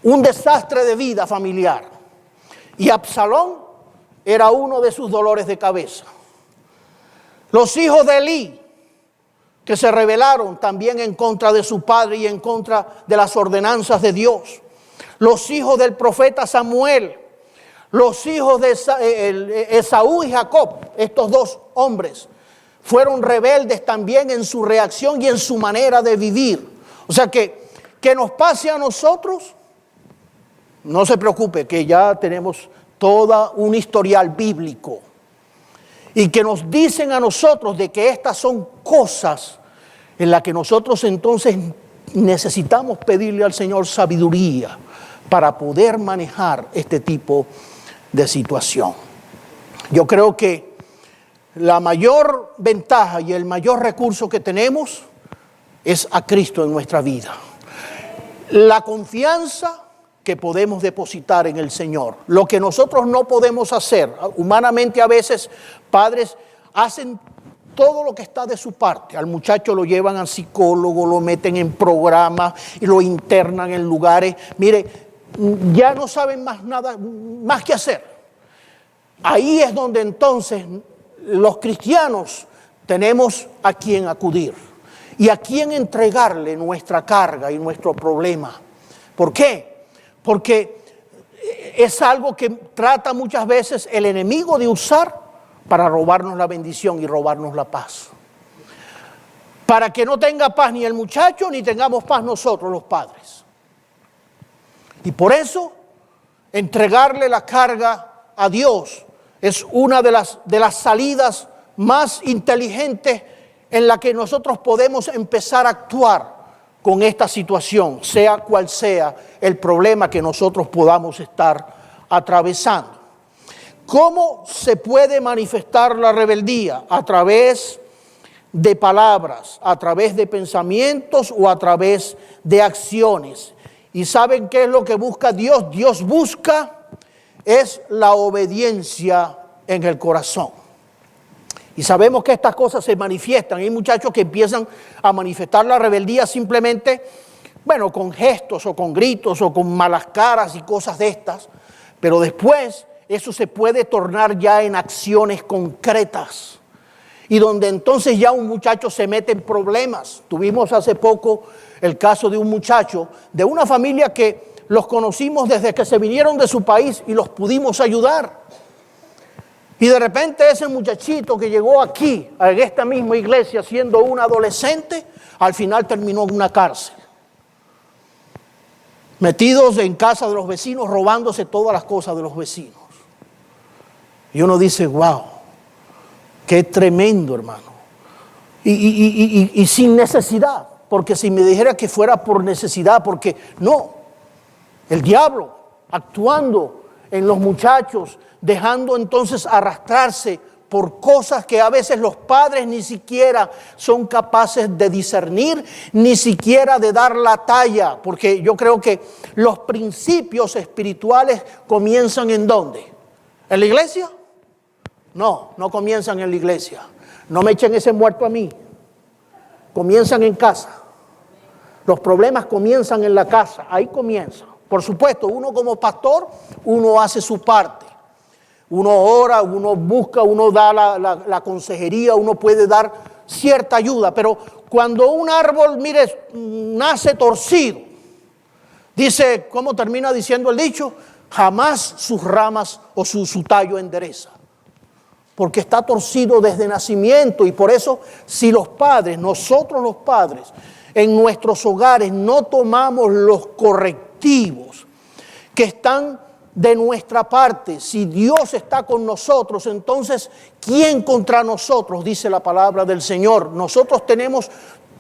Speaker 1: un desastre de vida familiar. Y Absalón era uno de sus dolores de cabeza. Los hijos de Elí, que se rebelaron también en contra de su padre y en contra de las ordenanzas de Dios. Los hijos del profeta Samuel, los hijos de Esaú y Jacob, estos dos hombres, fueron rebeldes también en su reacción y en su manera de vivir. O sea que nos pase a nosotros, no se preocupe, que ya tenemos todo un historial bíblico. Y que nos dicen a nosotros de que estas son cosas en las que nosotros entonces necesitamos pedirle al Señor sabiduría para poder manejar este tipo de situación. Yo creo que la mayor ventaja y el mayor recurso que tenemos es a Cristo en nuestra vida. La confianza que podemos depositar en el Señor. Lo que nosotros no podemos hacer, humanamente a veces padres hacen todo lo que está de su parte. Al muchacho lo llevan al psicólogo, lo meten en programas y lo internan en lugares. Mire, ya no saben más nada, más que hacer. Ahí es donde entonces los cristianos tenemos a quien acudir y a quien entregarle nuestra carga y nuestro problema. ¿Por qué? Porque es algo que trata muchas veces el enemigo de usar para robarnos la bendición y robarnos la paz. Para que no tenga paz ni el muchacho, ni tengamos paz nosotros los padres. Y por eso, entregarle la carga a Dios es una de las salidas más inteligentes en la que nosotros podemos empezar a actuar con esta situación, sea cual sea el problema que nosotros podamos estar atravesando. ¿Cómo se puede manifestar la rebeldía? A través de palabras, a través de pensamientos o a través de acciones. ¿Y saben qué es lo que busca Dios? Dios busca es la obediencia en el corazón. Y sabemos que estas cosas se manifiestan. Hay muchachos que empiezan a manifestar la rebeldía simplemente, bueno, con gestos o con gritos o con malas caras y cosas de estas. Pero después eso se puede tornar ya en acciones concretas. Y donde entonces ya un muchacho se mete en problemas. Tuvimos hace poco el caso de un muchacho de una familia que los conocimos desde que se vinieron de su país y los pudimos ayudar. Y de repente ese muchachito que llegó aquí, a esta misma iglesia, siendo un adolescente, al final terminó en una cárcel. metidos en casa de los vecinos, robándose todas las cosas de los vecinos. Y uno dice, wow, qué tremendo, hermano. Y sin necesidad, porque si me dijera que fuera por necesidad, porque no, el diablo actuando en los muchachos, dejando entonces arrastrarse por cosas que a veces los padres ni siquiera son capaces de discernir, ni siquiera de dar la talla, porque yo creo que los principios espirituales comienzan ¿en dónde? ¿En la iglesia? No, no comienzan en la iglesia. No me echen ese muerto a mí. Comienzan en casa. Los problemas comienzan en la casa, ahí comienzan. Por supuesto, uno como pastor, uno hace su parte. Uno ora, uno busca, uno da la consejería, uno puede dar cierta ayuda. Pero cuando un árbol, mire, nace torcido, dice, ¿cómo termina diciendo el dicho? Jamás sus ramas o su tallo endereza. Porque está torcido desde nacimiento. Y por eso, si los padres, nosotros los padres, en nuestros hogares no tomamos los correctivos que están de nuestra parte, si Dios está con nosotros, entonces, ¿quién contra nosotros? Dice la palabra del Señor. Nosotros tenemos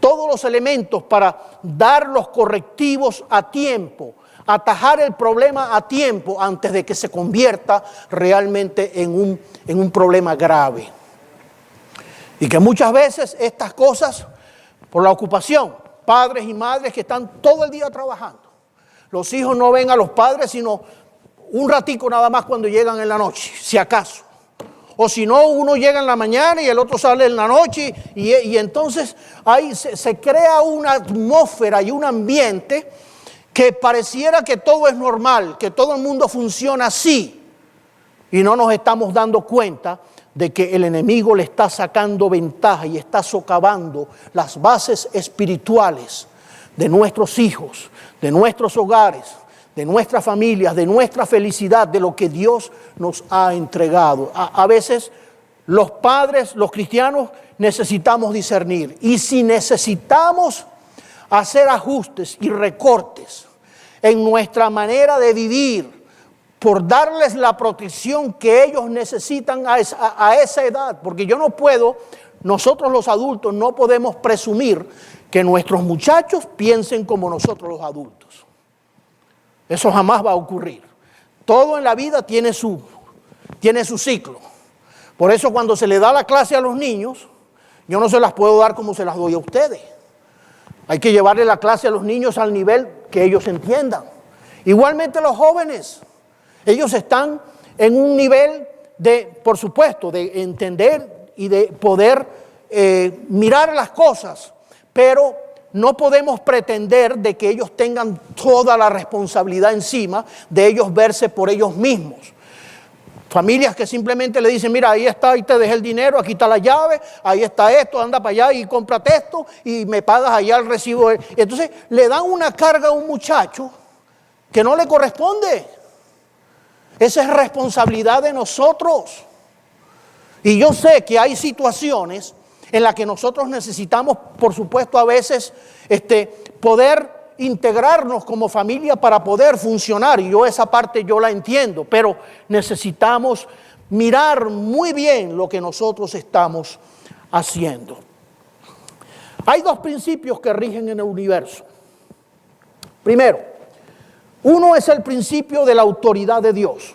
Speaker 1: todos los elementos para dar los correctivos a tiempo, atajar el problema a tiempo antes de que se convierta realmente en un problema grave. Y que muchas veces estas cosas, por la ocupación, padres y madres que están todo el día trabajando, los hijos no ven a los padres sino un ratico nada más cuando llegan en la noche, si acaso. O si no, uno llega en la mañana y el otro sale en la noche y entonces ahí se crea una atmósfera y un ambiente que pareciera que todo es normal, que todo el mundo funciona así. Y no nos estamos dando cuenta de que el enemigo le está sacando ventaja y está socavando las bases espirituales de nuestros hijos, de nuestros hogares, de nuestras familias, de nuestra felicidad, de lo que Dios nos ha entregado. A veces los padres, los cristianos, necesitamos discernir. Y si necesitamos hacer ajustes y recortes en nuestra manera de vivir, por darles la protección que ellos necesitan a esa edad, porque yo no puedo, nosotros los adultos no podemos presumir que nuestros muchachos piensen como nosotros los adultos. Eso jamás va a ocurrir. Todo en la vida tiene su ciclo. Por eso cuando se le da la clase a los niños, yo no se las puedo dar como se las doy a ustedes. Hay que llevarle la clase a los niños al nivel que ellos entiendan. Igualmente los jóvenes, ellos están en un nivel de, por supuesto, de entender y de poder mirar las cosas, pero no podemos pretender de que ellos tengan toda la responsabilidad encima de ellos verse por ellos mismos. Familias que simplemente le dicen, mira, ahí está, ahí te dejé el dinero, aquí está la llave, ahí está esto, anda para allá y cómprate esto y me pagas allá el recibo. Entonces le dan una carga a un muchacho que no le corresponde. Esa es responsabilidad de nosotros. Y yo sé que hay situaciones en las que nosotros necesitamos, por supuesto, a veces poder integrarnos como familia para poder funcionar. Y yo esa parte yo la entiendo, pero necesitamos mirar muy bien lo que nosotros estamos haciendo. Hay dos principios que rigen en el universo. Primero, uno es el principio de la autoridad de Dios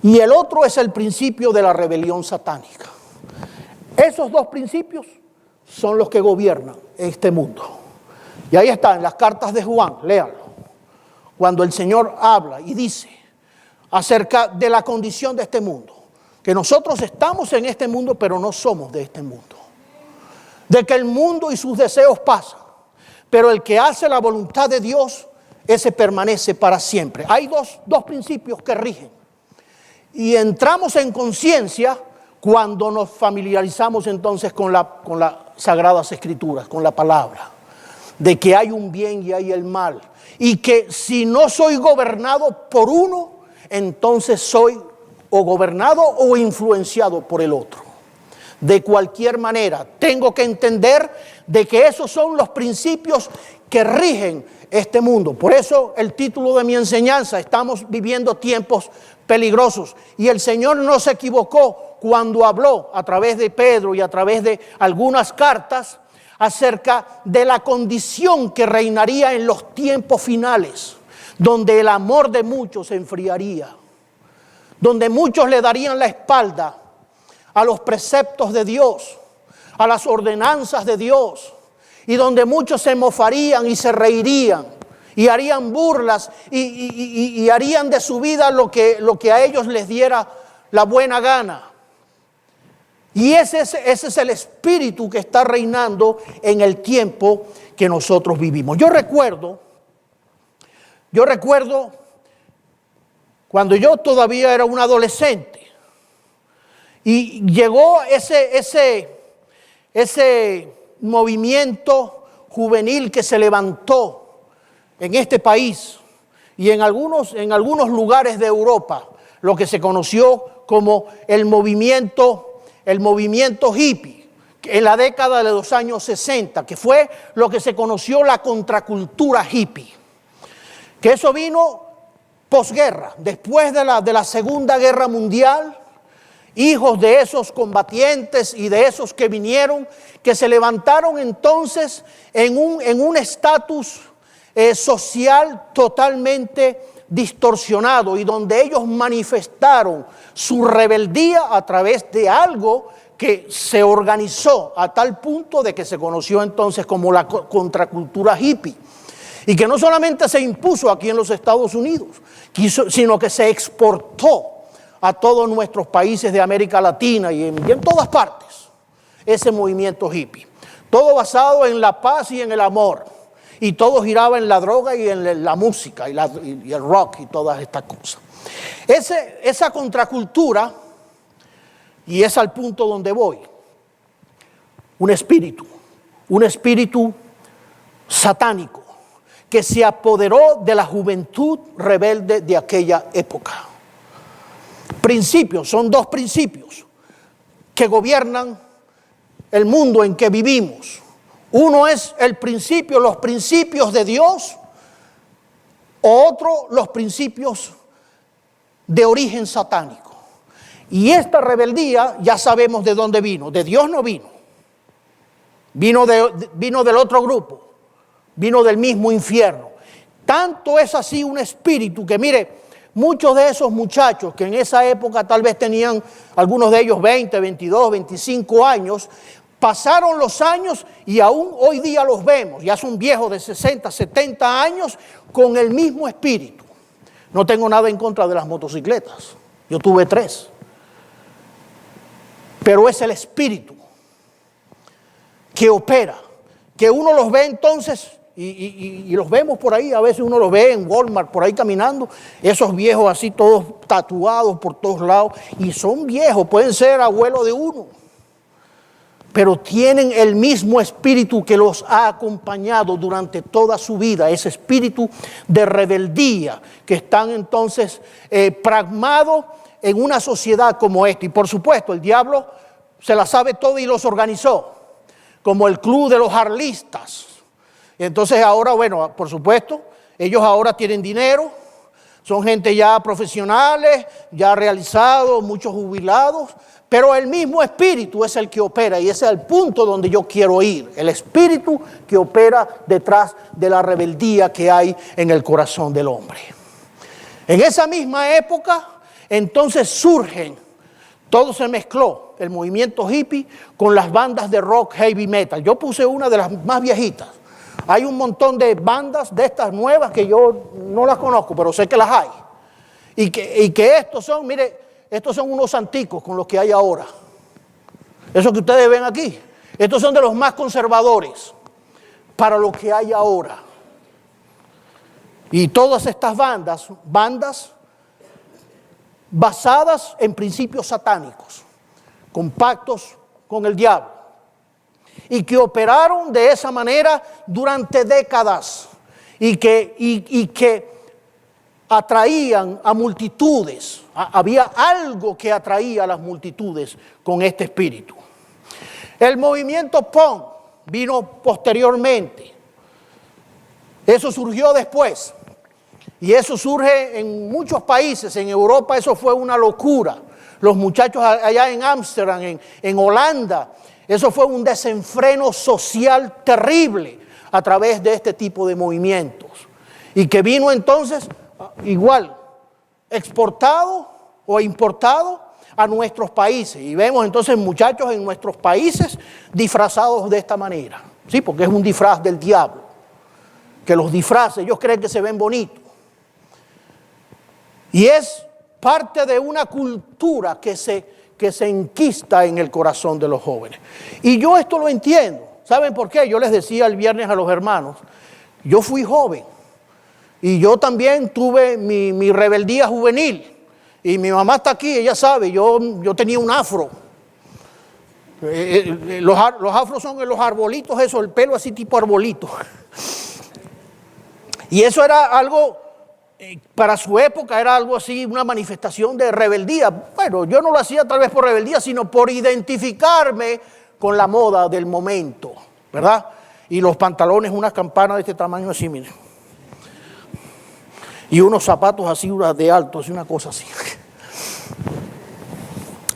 Speaker 1: y el otro es el principio de la rebelión satánica. Esos dos principios son los que gobiernan este mundo. Y ahí está, en las cartas de Juan, léanlo. Cuando el Señor habla y dice acerca de la condición de este mundo, que nosotros estamos en este mundo, pero no somos de este mundo. De que el mundo y sus deseos pasan, pero el que hace la voluntad de Dios, ese permanece para siempre. Hay dos principios que rigen. Y entramos en conciencia cuando nos familiarizamos entonces con las Sagradas Escrituras, con la palabra, de que hay un bien y hay el mal, y que si no soy gobernado por uno, entonces soy o gobernado o influenciado por el otro. de cualquier manera. Tengo que entender de que esos son los principios que rigen este mundo. Por eso el título de mi enseñanza, estamos viviendo tiempos peligrosos. Y el Señor no se equivocó cuando habló a través de Pedro y a través de algunas cartas acerca de la condición que reinaría en los tiempos finales, donde el amor de muchos se enfriaría, donde muchos le darían la espalda a los preceptos de Dios, a las ordenanzas de Dios, y donde muchos se mofarían y se reirían y harían burlas y harían de su vida lo que a ellos les diera la buena gana. Y ese es el espíritu que está reinando en el tiempo que nosotros vivimos. Yo recuerdo cuando yo todavía era un adolescente y llegó ese movimiento juvenil que se levantó en este país y en algunos lugares de Europa, lo que se conoció como el movimiento hippie, en la década de los años 60, que fue lo que se conoció la contracultura hippie, que eso vino posguerra, después de la Segunda Guerra Mundial. Hijos de esos combatientes y de esos que vinieron, que se levantaron entonces en un estatus social totalmente distorsionado y donde ellos manifestaron su rebeldía a través de algo que se organizó a tal punto de que se conoció entonces como la contracultura hippie. Y que no solamente se impuso aquí en los Estados Unidos, sino que se exportó a todos nuestros países de América Latina y en todas partes, ese movimiento hippie. Todo basado en la paz y en el amor. Y todo giraba en la droga y en la música y el rock y todas estas cosas. Esa contracultura, y es al punto donde voy, un espíritu satánico que se apoderó de la juventud rebelde de aquella época. Principios, son dos principios que gobiernan el mundo en que vivimos. Uno es los principios de Dios, otro los principios de origen satánico. Y esta rebeldía ya sabemos de dónde vino, de Dios no vino. Vino del otro grupo, vino del mismo infierno. Tanto es así un espíritu que, mire, muchos de esos muchachos que en esa época tal vez tenían, algunos de ellos 20, 22, 25 años, pasaron los años y aún hoy día los vemos, ya son viejos de 60, 70 años con el mismo espíritu. No tengo nada en contra de las motocicletas, yo tuve 3. Pero es el espíritu que opera, que uno los ve entonces. Y los vemos por ahí, a veces uno los ve en Walmart, por ahí caminando, esos viejos así todos tatuados por todos lados, y son viejos, pueden ser abuelos de uno, pero tienen el mismo espíritu que los ha acompañado durante toda su vida, ese espíritu de rebeldía que están entonces pragmados en una sociedad como esta. Y por supuesto, el diablo se la sabe todo y los organizó, como el club de los harlistas. Entonces ahora, bueno, por supuesto, ellos ahora tienen dinero, son gente ya profesionales, ya realizados, muchos jubilados, pero el mismo espíritu es el que opera y ese es el punto donde yo quiero ir, el espíritu que opera detrás de la rebeldía que hay en el corazón del hombre. En esa misma época, entonces todo se mezcló, el movimiento hippie con las bandas de rock heavy metal. Yo puse una de las más viejitas. Hay un montón de bandas de estas nuevas que yo no las conozco, pero sé que las hay. Y que estos son, mire, estos son unos anticos con los que hay ahora. Eso que ustedes ven aquí, estos son de los más conservadores para lo que hay ahora. Y todas estas bandas basadas en principios satánicos, con pactos con el diablo. Y que operaron de esa manera durante décadas y que atraían a multitudes. Había algo que atraía a las multitudes con este espíritu. El movimiento punk vino posteriormente. Eso surgió después. Y eso surge en muchos países. En Europa eso fue una locura. Los muchachos allá en Ámsterdam, en Holanda, eso fue un desenfreno social terrible a través de este tipo de movimientos. Y que vino entonces igual exportado o importado a nuestros países. Y vemos entonces muchachos en nuestros países disfrazados de esta manera. Sí, porque es un disfraz del diablo. Que los disfraces, ellos creen que se ven bonitos. Y es parte de una cultura que se enquista en el corazón de los jóvenes. Y yo esto lo entiendo. ¿Saben por qué? Yo les decía el viernes a los hermanos, yo fui joven. Y yo también tuve mi rebeldía juvenil. Y mi mamá está aquí, ella sabe, yo tenía un afro. Los afros son los arbolitos, eso, el pelo así tipo arbolito. Y eso era algo, para su época era algo así, una manifestación de rebeldía. Bueno, yo no lo hacía tal vez por rebeldía, sino por identificarme con la moda del momento, ¿verdad? Y los pantalones, unas campanas de este tamaño así, miren. Y unos zapatos así de alto, así una cosa así.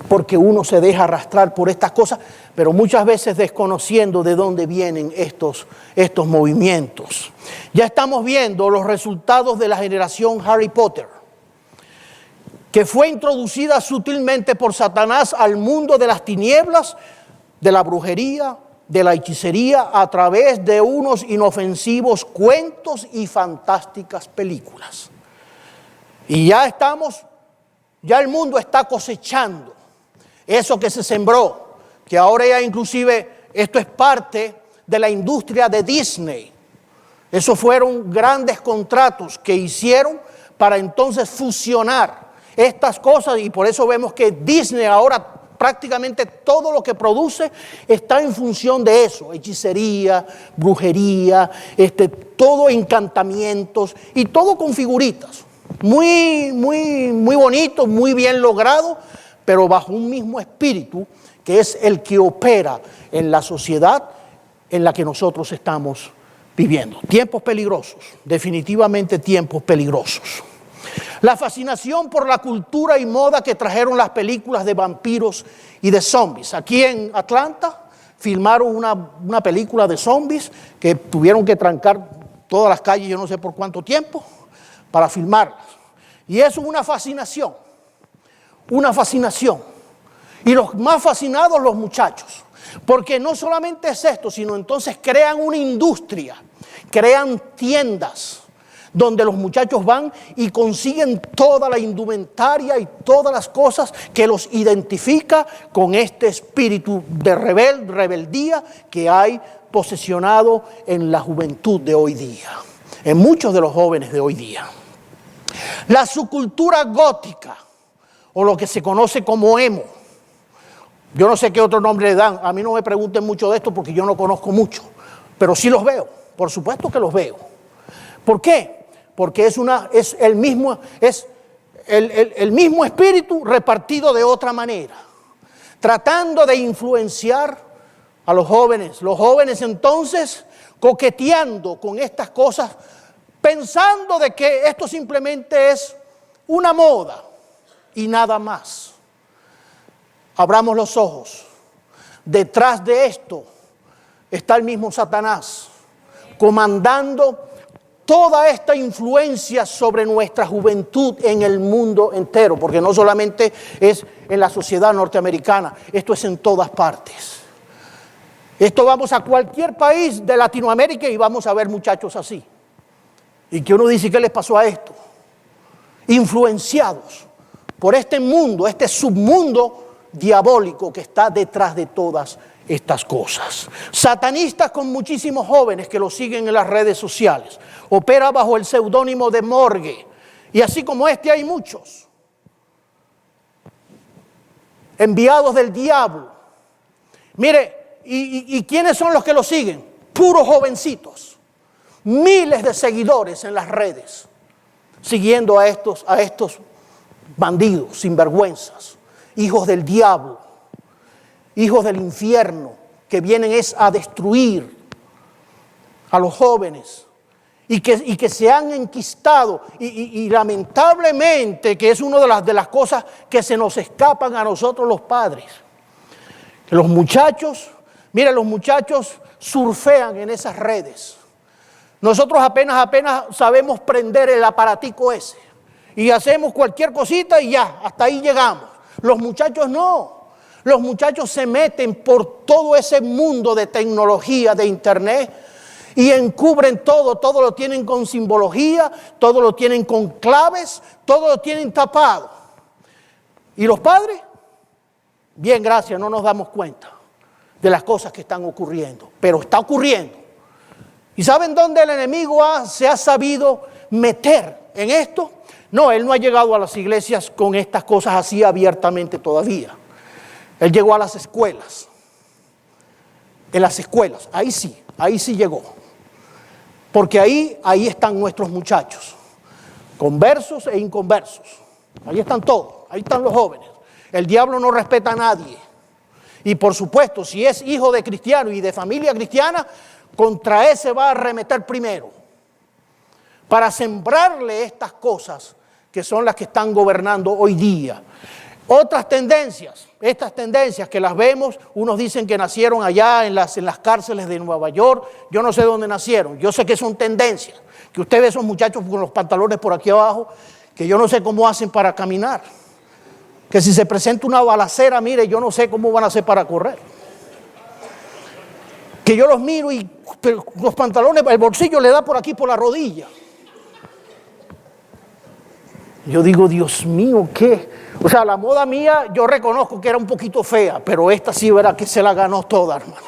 Speaker 1: Porque uno se deja arrastrar por estas cosas, pero muchas veces desconociendo de dónde vienen estos movimientos. Ya estamos viendo los resultados de la generación Harry Potter, que fue introducida sutilmente por Satanás al mundo de las tinieblas, de la brujería, de la hechicería, a través de unos inofensivos cuentos y fantásticas películas. Y ya el mundo está cosechando eso que se sembró, que ahora ya inclusive esto es parte de la industria de Disney. Esos fueron grandes contratos que hicieron para entonces fusionar estas cosas, y por eso vemos que Disney ahora prácticamente todo lo que produce está en función de eso: hechicería, brujería, todo encantamientos y todo con figuritas. Muy, muy, muy bonito, muy bien logrado, pero bajo un mismo espíritu que es el que opera en la sociedad en la que nosotros estamos viviendo. Tiempos peligrosos, definitivamente tiempos peligrosos. La fascinación por la cultura y moda que trajeron las películas de vampiros y de zombies. Aquí en Atlanta filmaron una película de zombies que tuvieron que trancar todas las calles, yo no sé por cuánto tiempo, para filmarlas. Y eso es una fascinación. Una fascinación. Y los más fascinados los muchachos. Porque no solamente es esto, sino entonces crean una industria, crean tiendas donde los muchachos van y consiguen toda la indumentaria y todas las cosas que los identifica con este espíritu de rebeldía que hay posesionado en la juventud de hoy día, en muchos de los jóvenes de hoy día. La subcultura gótica, o lo que se conoce como emo. Yo no sé qué otro nombre le dan. A mí no me pregunten mucho de esto porque yo no conozco mucho. Pero sí los veo. Por supuesto que los veo. ¿Por qué? Porque es el mismo espíritu repartido de otra manera. Tratando de influenciar a los jóvenes. Los jóvenes entonces coqueteando con estas cosas, pensando de que esto simplemente es una moda y nada más. Abramos los ojos. Detrás de esto está el mismo Satanás, comandando toda esta influencia sobre nuestra juventud en el mundo entero, porque no solamente es en la sociedad norteamericana, esto es en todas partes. Esto vamos a cualquier país de Latinoamérica y vamos a ver muchachos así. Y que uno dice, ¿qué les pasó a esto? Influenciados por este mundo, este submundo diabólico que está detrás de todas estas cosas. Satanistas con muchísimos jóvenes que lo siguen en las redes sociales. Opera bajo el seudónimo de Morgue. Y así como este hay muchos. Enviados del diablo. Mire, ¿y quiénes son los que lo siguen? Puros jovencitos. Miles de seguidores en las redes. Siguiendo a estos bandidos, sinvergüenzas. Hijos del diablo, hijos del infierno, que vienen es a destruir a los jóvenes y que se han enquistado y lamentablemente que es una de las cosas que se nos escapan a nosotros los padres. Los muchachos, mira, los muchachos surfean en esas redes. Nosotros apenas sabemos prender el aparatico ese y hacemos cualquier cosita y ya, hasta ahí llegamos. Los muchachos no. Los muchachos se meten por todo ese mundo de tecnología, de internet, y encubren todo lo tienen con simbología, todo lo tienen con claves, todo lo tienen tapado. ¿Y los padres? Bien, gracias, no nos damos cuenta de las cosas que están ocurriendo, pero está ocurriendo. ¿Y saben dónde el enemigo se ha sabido meter en esto? No, él no ha llegado a las iglesias con estas cosas así abiertamente todavía. Él llegó a las escuelas. En las escuelas, ahí sí llegó. Porque ahí están nuestros muchachos, conversos e inconversos. Ahí están todos, ahí están los jóvenes. El diablo no respeta a nadie. Y por supuesto, si es hijo de cristiano y de familia cristiana, contra ese va a arremeter primero. Para sembrarle estas cosas que son las que están gobernando hoy día. Otras tendencias, estas tendencias que las vemos, unos dicen que nacieron allá en las cárceles de Nueva York, yo no sé dónde nacieron, yo sé que son tendencias, que usted ve esos muchachos con los pantalones por aquí abajo, que yo no sé cómo hacen para caminar, que si se presenta una balacera, mire, yo no sé cómo van a hacer para correr. Que yo los miro y los pantalones, el bolsillo le da por aquí, por la rodilla. Yo digo, Dios mío, ¿qué? O sea, la moda mía, yo reconozco que era un poquito fea, pero esta sí verá que se la ganó toda, hermano.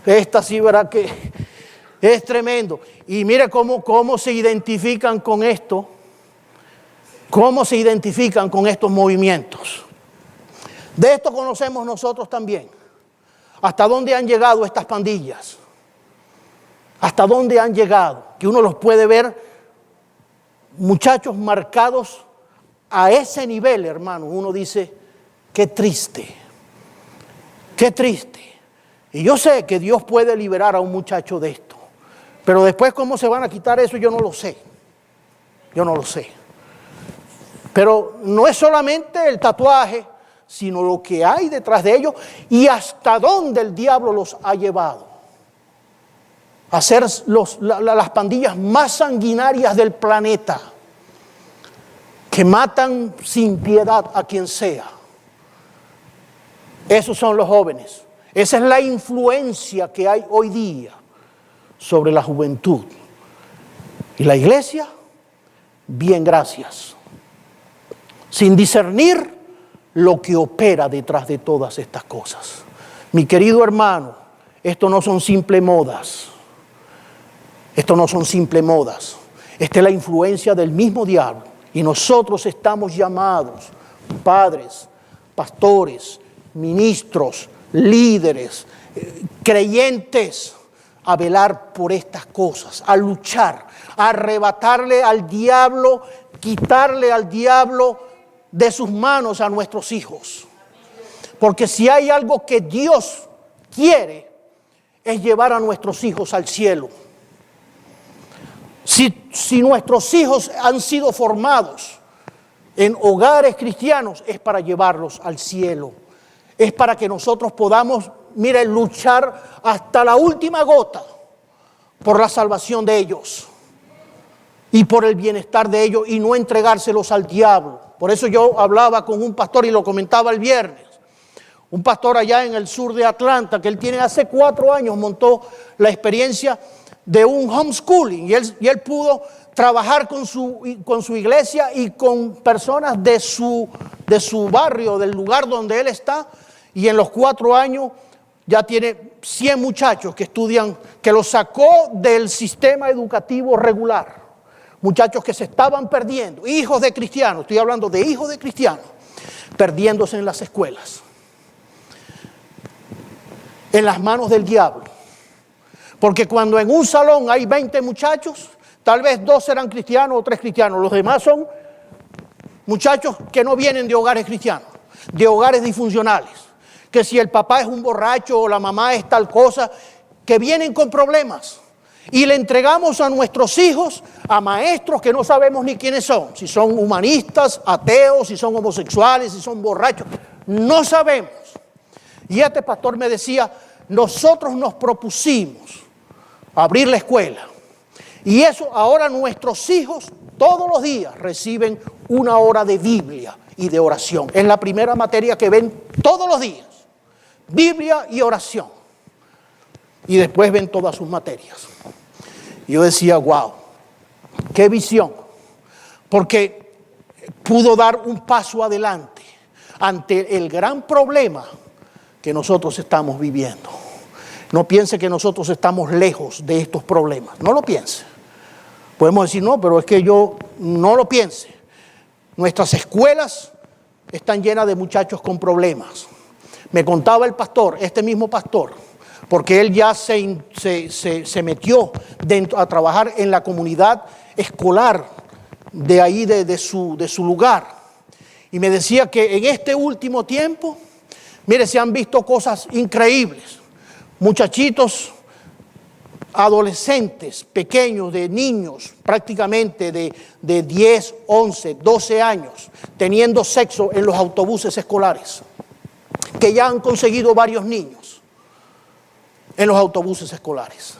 Speaker 1: Esta sí verá que es tremendo. Y mire cómo se identifican con esto, cómo se identifican con estos movimientos. De esto conocemos nosotros también. ¿Hasta dónde han llegado estas pandillas? ¿Hasta dónde han llegado? Que uno los puede ver, muchachos marcados a ese nivel, hermano. Uno dice, qué triste, qué triste. Y yo sé que Dios puede liberar a un muchacho de esto, pero después cómo se van a quitar eso yo no lo sé. Yo no lo sé. Pero no es solamente el tatuaje, sino lo que hay detrás de ellos y hasta dónde el diablo los ha llevado a ser las pandillas más sanguinarias del planeta, que matan sin piedad a quien sea. Esos son los jóvenes. Esa es la influencia que hay hoy día sobre la juventud. Y la iglesia, bien, gracias, sin discernir lo que opera detrás de todas estas cosas. Mi querido hermano, esto no son simples modas. Esto no son simples modas. Esta es la influencia del mismo diablo. Y nosotros estamos llamados, padres, pastores, ministros, líderes, creyentes, a velar por estas cosas, a luchar, a arrebatarle al diablo, quitarle al diablo de sus manos a nuestros hijos. Porque si hay algo que Dios quiere, es llevar a nuestros hijos al cielo. Si nuestros hijos han sido formados en hogares cristianos, es para llevarlos al cielo. Es para que nosotros podamos, mire, luchar hasta la última gota por la salvación de ellos y por el bienestar de ellos y no entregárselos al diablo. Por eso yo hablaba con un pastor y lo comentaba el viernes. Un pastor allá en el sur de Atlanta, que él tiene hace 4 años, montó la experiencia de un homeschooling y él pudo trabajar con su iglesia y con personas de su barrio, del lugar donde él está, y en los 4 años ya tiene 100 muchachos que estudian, que los sacó del sistema educativo regular, muchachos que se estaban perdiendo, hijos de cristianos, estoy hablando de hijos de cristianos, perdiéndose en las escuelas, en las manos del diablo. Porque cuando en un salón hay 20 muchachos, tal vez 2 serán cristianos o 3 cristianos. Los demás son muchachos que no vienen de hogares cristianos, de hogares disfuncionales, que si el papá es un borracho o la mamá es tal cosa, que vienen con problemas. Y le entregamos a nuestros hijos a maestros que no sabemos ni quiénes son. Si son humanistas, ateos, si son homosexuales, si son borrachos. No sabemos. Y este pastor me decía, nosotros nos propusimos abrir la escuela. Y eso ahora nuestros hijos todos los días reciben 1 hora de Biblia y de oración. Es la primera materia que ven todos los días. Biblia y oración. Y después ven todas sus materias. Y yo decía, wow, qué visión. Porque pudo dar un paso adelante ante el gran problema que nosotros estamos viviendo. No piense que nosotros estamos lejos de estos problemas. No lo piense. Podemos decir, no, pero es que yo no lo piense. Nuestras escuelas están llenas de muchachos con problemas. Me contaba el pastor, este mismo pastor, porque él ya se metió a trabajar en la comunidad escolar de ahí, de su lugar. Y me decía que en este último tiempo, mire, se han visto cosas increíbles. Muchachitos, adolescentes, pequeños, de niños, prácticamente de 10, 11, 12 años, teniendo sexo en los autobuses escolares, que ya han conseguido varios niños en los autobuses escolares.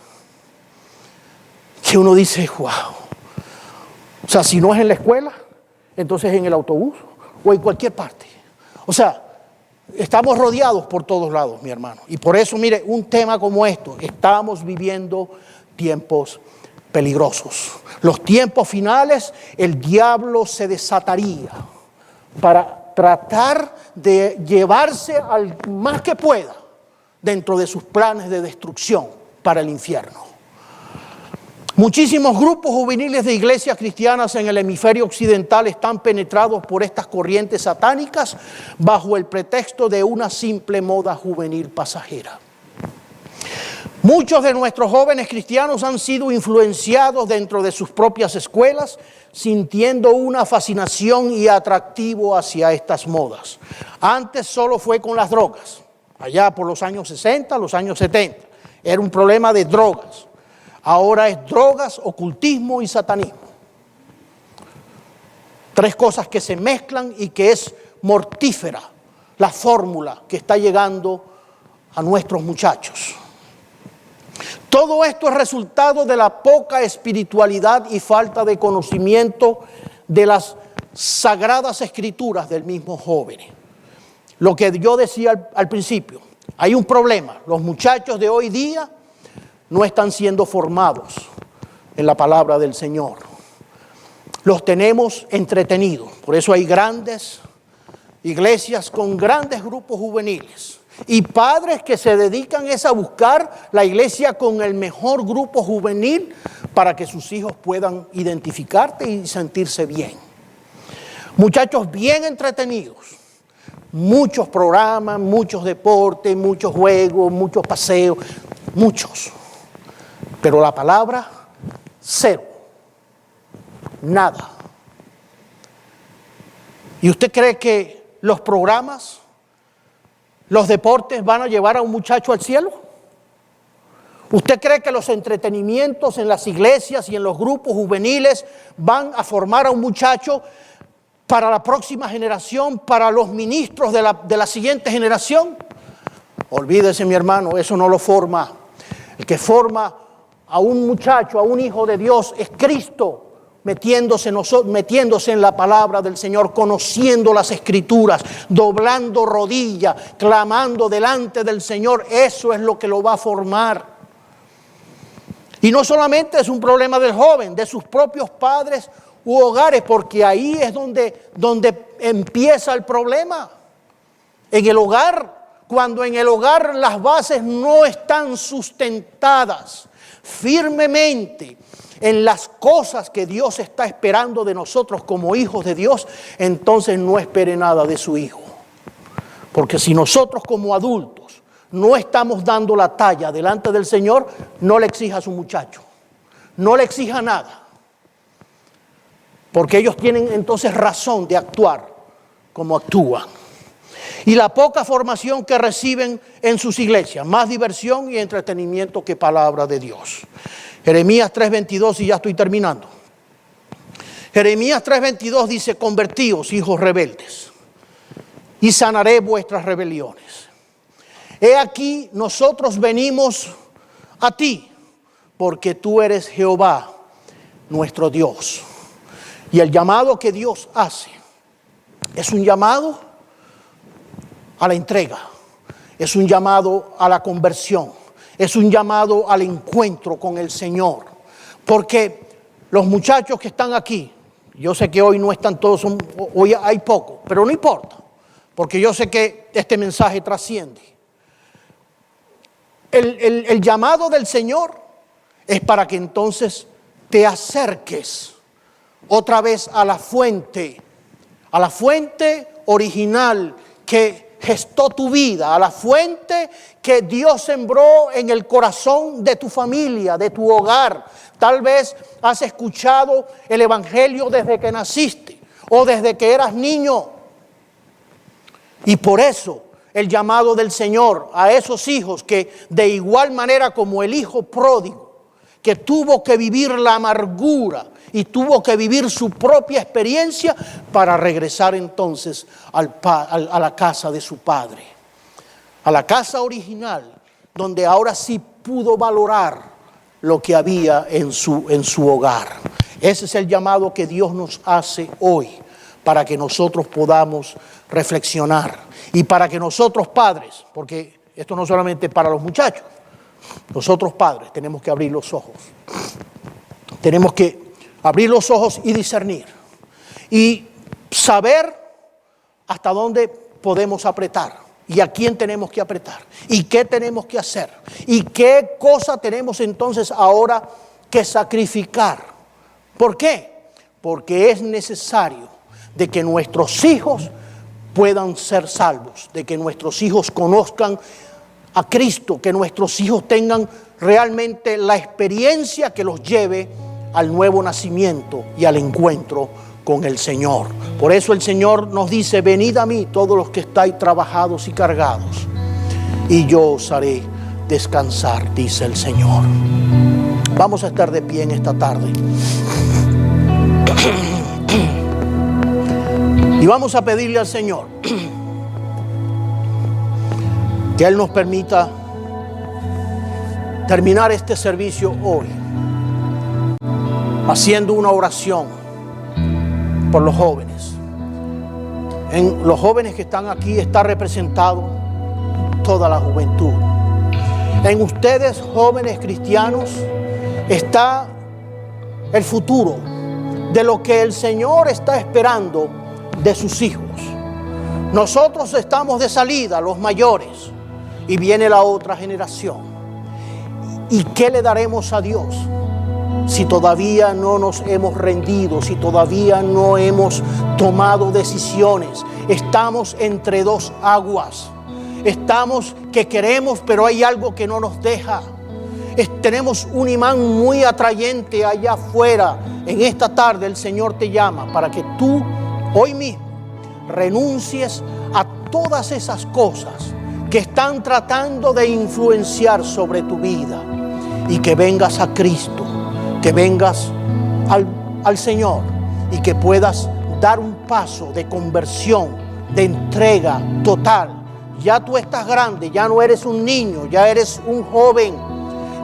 Speaker 1: Que uno dice, wow. O sea, si no es en la escuela, entonces en el autobús o en cualquier parte. O sea, estamos rodeados por todos lados, mi hermano. Y por eso, mire, un tema como esto, estamos viviendo tiempos peligrosos. Los tiempos finales, el diablo se desataría para tratar de llevarse al más que pueda dentro de sus planes de destrucción para el infierno. Muchísimos grupos juveniles de iglesias cristianas en el hemisferio occidental están penetrados por estas corrientes satánicas bajo el pretexto de una simple moda juvenil pasajera. Muchos de nuestros jóvenes cristianos han sido influenciados dentro de sus propias escuelas, sintiendo una fascinación y atractivo hacia estas modas. Antes solo fue con las drogas, allá por los años 60, los años 70. Era un problema de drogas. Ahora es drogas, ocultismo y satanismo. 3 cosas que se mezclan y que es mortífera la fórmula que está llegando a nuestros muchachos. Todo esto es resultado de la poca espiritualidad y falta de conocimiento de las sagradas escrituras del mismo joven. Lo que yo decía al principio, hay un problema. Los muchachos de hoy día no están siendo formados en la palabra del Señor. Los tenemos entretenidos. Por eso hay grandes iglesias con grandes grupos juveniles. Y padres que se dedican a buscar la iglesia con el mejor grupo juvenil para que sus hijos puedan identificarte y sentirse bien. Muchachos bien entretenidos. Muchos programas, muchos deportes, muchos juegos, muchos paseos, muchos. Pero la palabra, 0. Nada. ¿Y usted cree que los programas, los deportes van a llevar a un muchacho al cielo? ¿Usted cree que los entretenimientos en las iglesias y en los grupos juveniles van a formar a un muchacho para la próxima generación, para los ministros de la siguiente generación? Olvídese, mi hermano, eso no lo forma. El que forma a un muchacho, a un hijo de Dios, es Cristo, metiéndose en la palabra del Señor, conociendo las Escrituras, doblando rodilla, clamando delante del Señor. Eso es lo que lo va a formar. Y no solamente es un problema del joven, de sus propios padres u hogares, porque ahí es donde empieza el problema. En el hogar, cuando en el hogar las bases no están sustentadas firmemente en las cosas que Dios está esperando de nosotros como hijos de Dios, entonces no espere nada de su hijo. Porque si nosotros como adultos no estamos dando la talla delante del Señor, no le exija a su muchacho, no le exija nada. Porque ellos tienen entonces razón de actuar como actúan. y la poca formación que reciben en sus iglesias. Más diversión y entretenimiento que palabra de Dios. Jeremías 3:22, y ya estoy terminando. Jeremías 3:22 dice: convertíos, hijos rebeldes, y sanaré vuestras rebeliones. He aquí, nosotros venimos a ti, porque tú eres Jehová, nuestro Dios. Y el llamado que Dios hace es un llamado a la entrega, es un llamado a la conversión, es un llamado al encuentro con el Señor. Porque los muchachos que están aquí, yo sé que hoy no están todos, hoy hay poco, pero no importa, porque yo sé que este mensaje trasciende. El llamado del Señor es para que entonces te acerques otra vez a la fuente original que gestó tu vida, a la fuente que Dios sembró en el corazón de tu familia, de tu hogar. Tal vez has escuchado el evangelio desde que naciste o desde que eras niño. Y por eso el llamado del Señor a esos hijos que de igual manera como el hijo pródigo, que tuvo que vivir la amargura y tuvo que vivir su propia experiencia para regresar entonces a la casa de su padre, a la casa original, donde ahora sí pudo valorar lo que había en su hogar. Ese es el llamado que Dios nos hace hoy, para que nosotros podamos reflexionar y para que nosotros padres, porque esto no solamente para los muchachos, nosotros padres tenemos que abrir los ojos. Tenemos que abrir los ojos y discernir. Y saber hasta dónde podemos apretar. Y a quién tenemos que apretar. Y qué tenemos que hacer. Y qué cosa tenemos entonces ahora que sacrificar. ¿Por qué? Porque es necesario de que nuestros hijos puedan ser salvos. De que nuestros hijos conozcan a Cristo, que nuestros hijos tengan realmente la experiencia que los lleve al nuevo nacimiento y al encuentro con el Señor. Por eso el Señor nos dice: venid a mí todos los que estáis trabajados y cargados, y yo os haré descansar, dice el Señor. Vamos a estar de pie en esta tarde. Y vamos a pedirle al Señor que Él nos permita terminar este servicio hoy haciendo una oración por los jóvenes. En los jóvenes que están aquí está representado toda la juventud. En ustedes, jóvenes cristianos, está el futuro de lo que el Señor está esperando de sus hijos. Nosotros estamos de salida, los mayores, y viene la otra generación. ¿Y qué le daremos a Dios si todavía no nos hemos rendido, si todavía no hemos tomado decisiones? Estamos entre dos aguas. Estamos que queremos, pero hay algo que no nos deja. Tenemos un imán muy atrayente allá afuera. En esta tarde el Señor te llama para que tú hoy mismo renuncies a todas esas cosas que están tratando de influenciar sobre tu vida, y que vengas a Cristo, que vengas al Señor, y que puedas dar un paso de conversión, de entrega total. Ya tú estás grande, ya no eres un niño, ya eres un joven,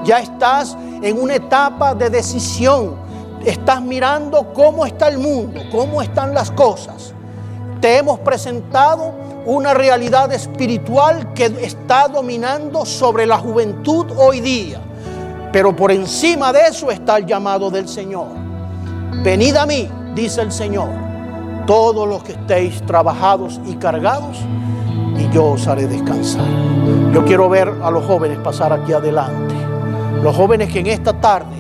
Speaker 1: ya estás en una etapa de decisión. Estás mirando cómo está el mundo, cómo están las cosas. Te hemos presentado una realidad espiritual que está dominando sobre la juventud hoy día. Pero por encima de eso está el llamado del Señor. Venid a mí, dice el Señor, todos los que estéis trabajados y cargados, y yo os haré descansar. Yo quiero ver a los jóvenes pasar aquí adelante. Los jóvenes que en esta tarde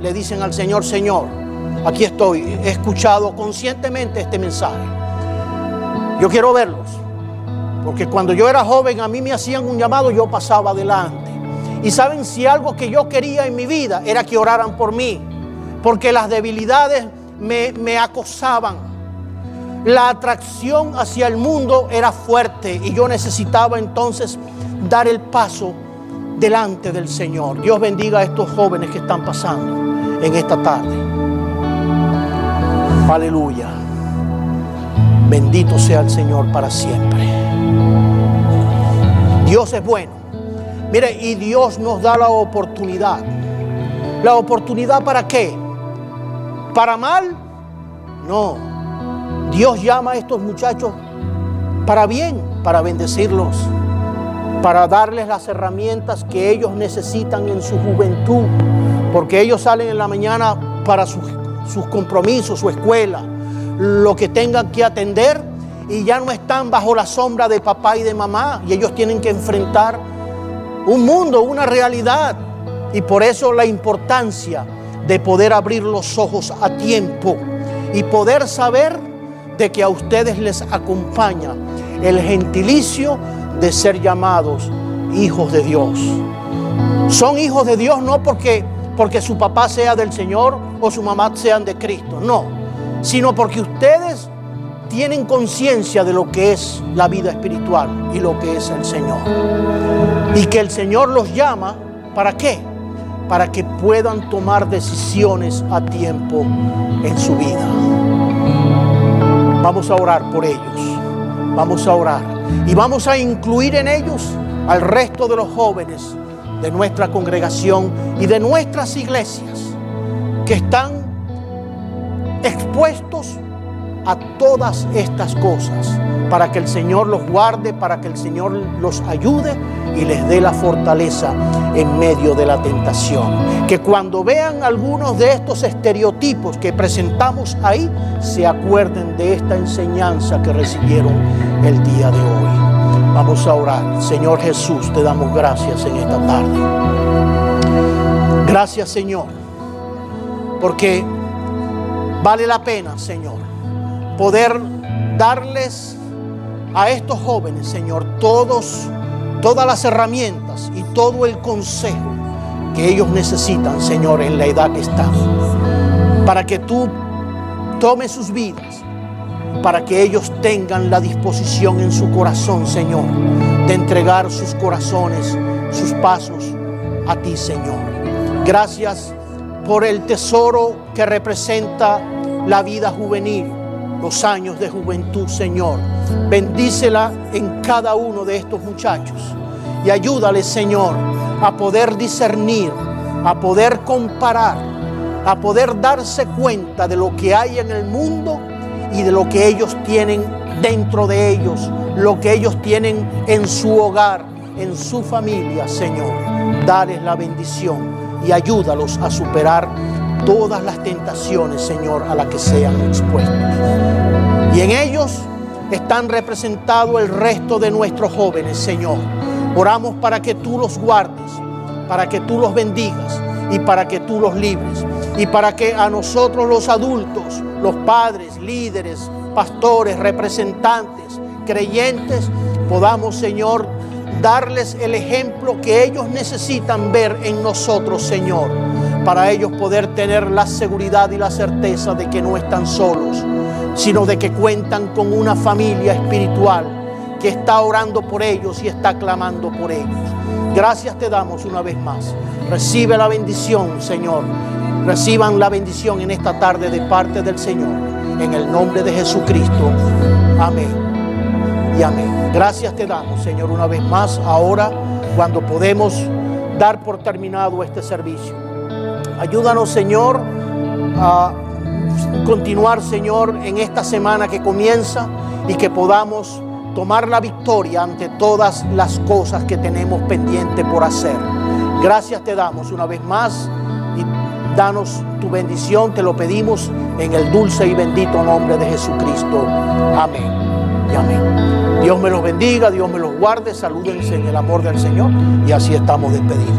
Speaker 1: le dicen al Señor: Señor, aquí estoy, he escuchado conscientemente este mensaje. Yo quiero verlos, porque cuando yo era joven a mí me hacían un llamado, yo pasaba adelante. Y saben, si algo que yo quería en mi vida era que oraran por mí, porque las debilidades me acosaban. La atracción hacia el mundo era fuerte y yo necesitaba entonces dar el paso delante del Señor. Dios bendiga a estos jóvenes que están pasando en esta tarde. Aleluya. Bendito sea el Señor para siempre. Dios es bueno. Mire, y Dios nos da la oportunidad. ¿La oportunidad para qué? ¿Para mal? No. Dios llama a estos muchachos para bien, para bendecirlos, para darles las herramientas que ellos necesitan en su juventud, porque ellos salen en la mañana para sus compromisos, su escuela, lo que tengan que atender, y ya no están bajo la sombra de papá y de mamá, y ellos tienen que enfrentar un mundo, una realidad. Y por eso la importancia de poder abrir los ojos a tiempo y poder saber de que a ustedes les acompaña el gentilicio de ser llamados hijos de Dios. Son hijos de Dios no porque su papá sea del Señor o su mamá sean de Cristo, no, sino porque ustedes tienen conciencia de lo que es la vida espiritual y lo que es el Señor. Y que el Señor los llama, ¿para qué? Para que puedan tomar decisiones a tiempo en su vida. Vamos a orar por ellos. Vamos a orar. Y vamos a incluir en ellos al resto de los jóvenes de nuestra congregación y de nuestras iglesias que están expuestos a todas estas cosas, para que el Señor los guarde, para que el Señor los ayude y les dé la fortaleza en medio de la tentación. Que cuando vean algunos de estos estereotipos que presentamos ahí, se acuerden de esta enseñanza que recibieron el día de hoy. Vamos a orar. Señor Jesús, te damos gracias en esta tarde. Gracias, Señor, porque vale la pena, Señor, poder darles a estos jóvenes, Señor, todas las herramientas y todo el consejo que ellos necesitan, Señor, en la edad que están, para que tú tomes sus vidas, para que ellos tengan la disposición en su corazón, Señor, de entregar sus corazones, sus pasos a ti, Señor. Gracias por el tesoro que representa la vida juvenil, los años de juventud, Señor. Bendícela en cada uno de estos muchachos y ayúdales, Señor, a poder discernir, a poder comparar, a poder darse cuenta de lo que hay en el mundo y de lo que ellos tienen dentro de ellos, lo que ellos tienen en su hogar, en su familia, Señor. Dales la bendición y ayúdalos a superar todas las tentaciones, Señor, a las que sean expuestos. Y en ellos están representados el resto de nuestros jóvenes, Señor. Oramos para que tú los guardes, para que tú los bendigas y para que tú los libres. Y para que a nosotros los adultos, los padres, líderes, pastores, representantes, creyentes, podamos, Señor, darles el ejemplo que ellos necesitan ver en nosotros, Señor, para ellos poder tener la seguridad y la certeza de que no están solos, sino de que cuentan con una familia espiritual que está orando por ellos y está clamando por ellos. Gracias te damos una vez más. Recibe la bendición, Señor. Reciban la bendición en esta tarde de parte del Señor. En el nombre de Jesucristo. Amén y amén. Gracias te damos, Señor, una vez más, ahora cuando podemos dar por terminado este servicio. Ayúdanos, Señor, a continuar, Señor, en esta semana que comienza y que podamos tomar la victoria ante todas las cosas que tenemos pendiente por hacer. Gracias te damos una vez más y danos tu bendición, te lo pedimos en el dulce y bendito nombre de Jesucristo. Amén y amén. Dios me los bendiga, Dios me los guarde, salúdense en el amor del Señor y así estamos despedidos.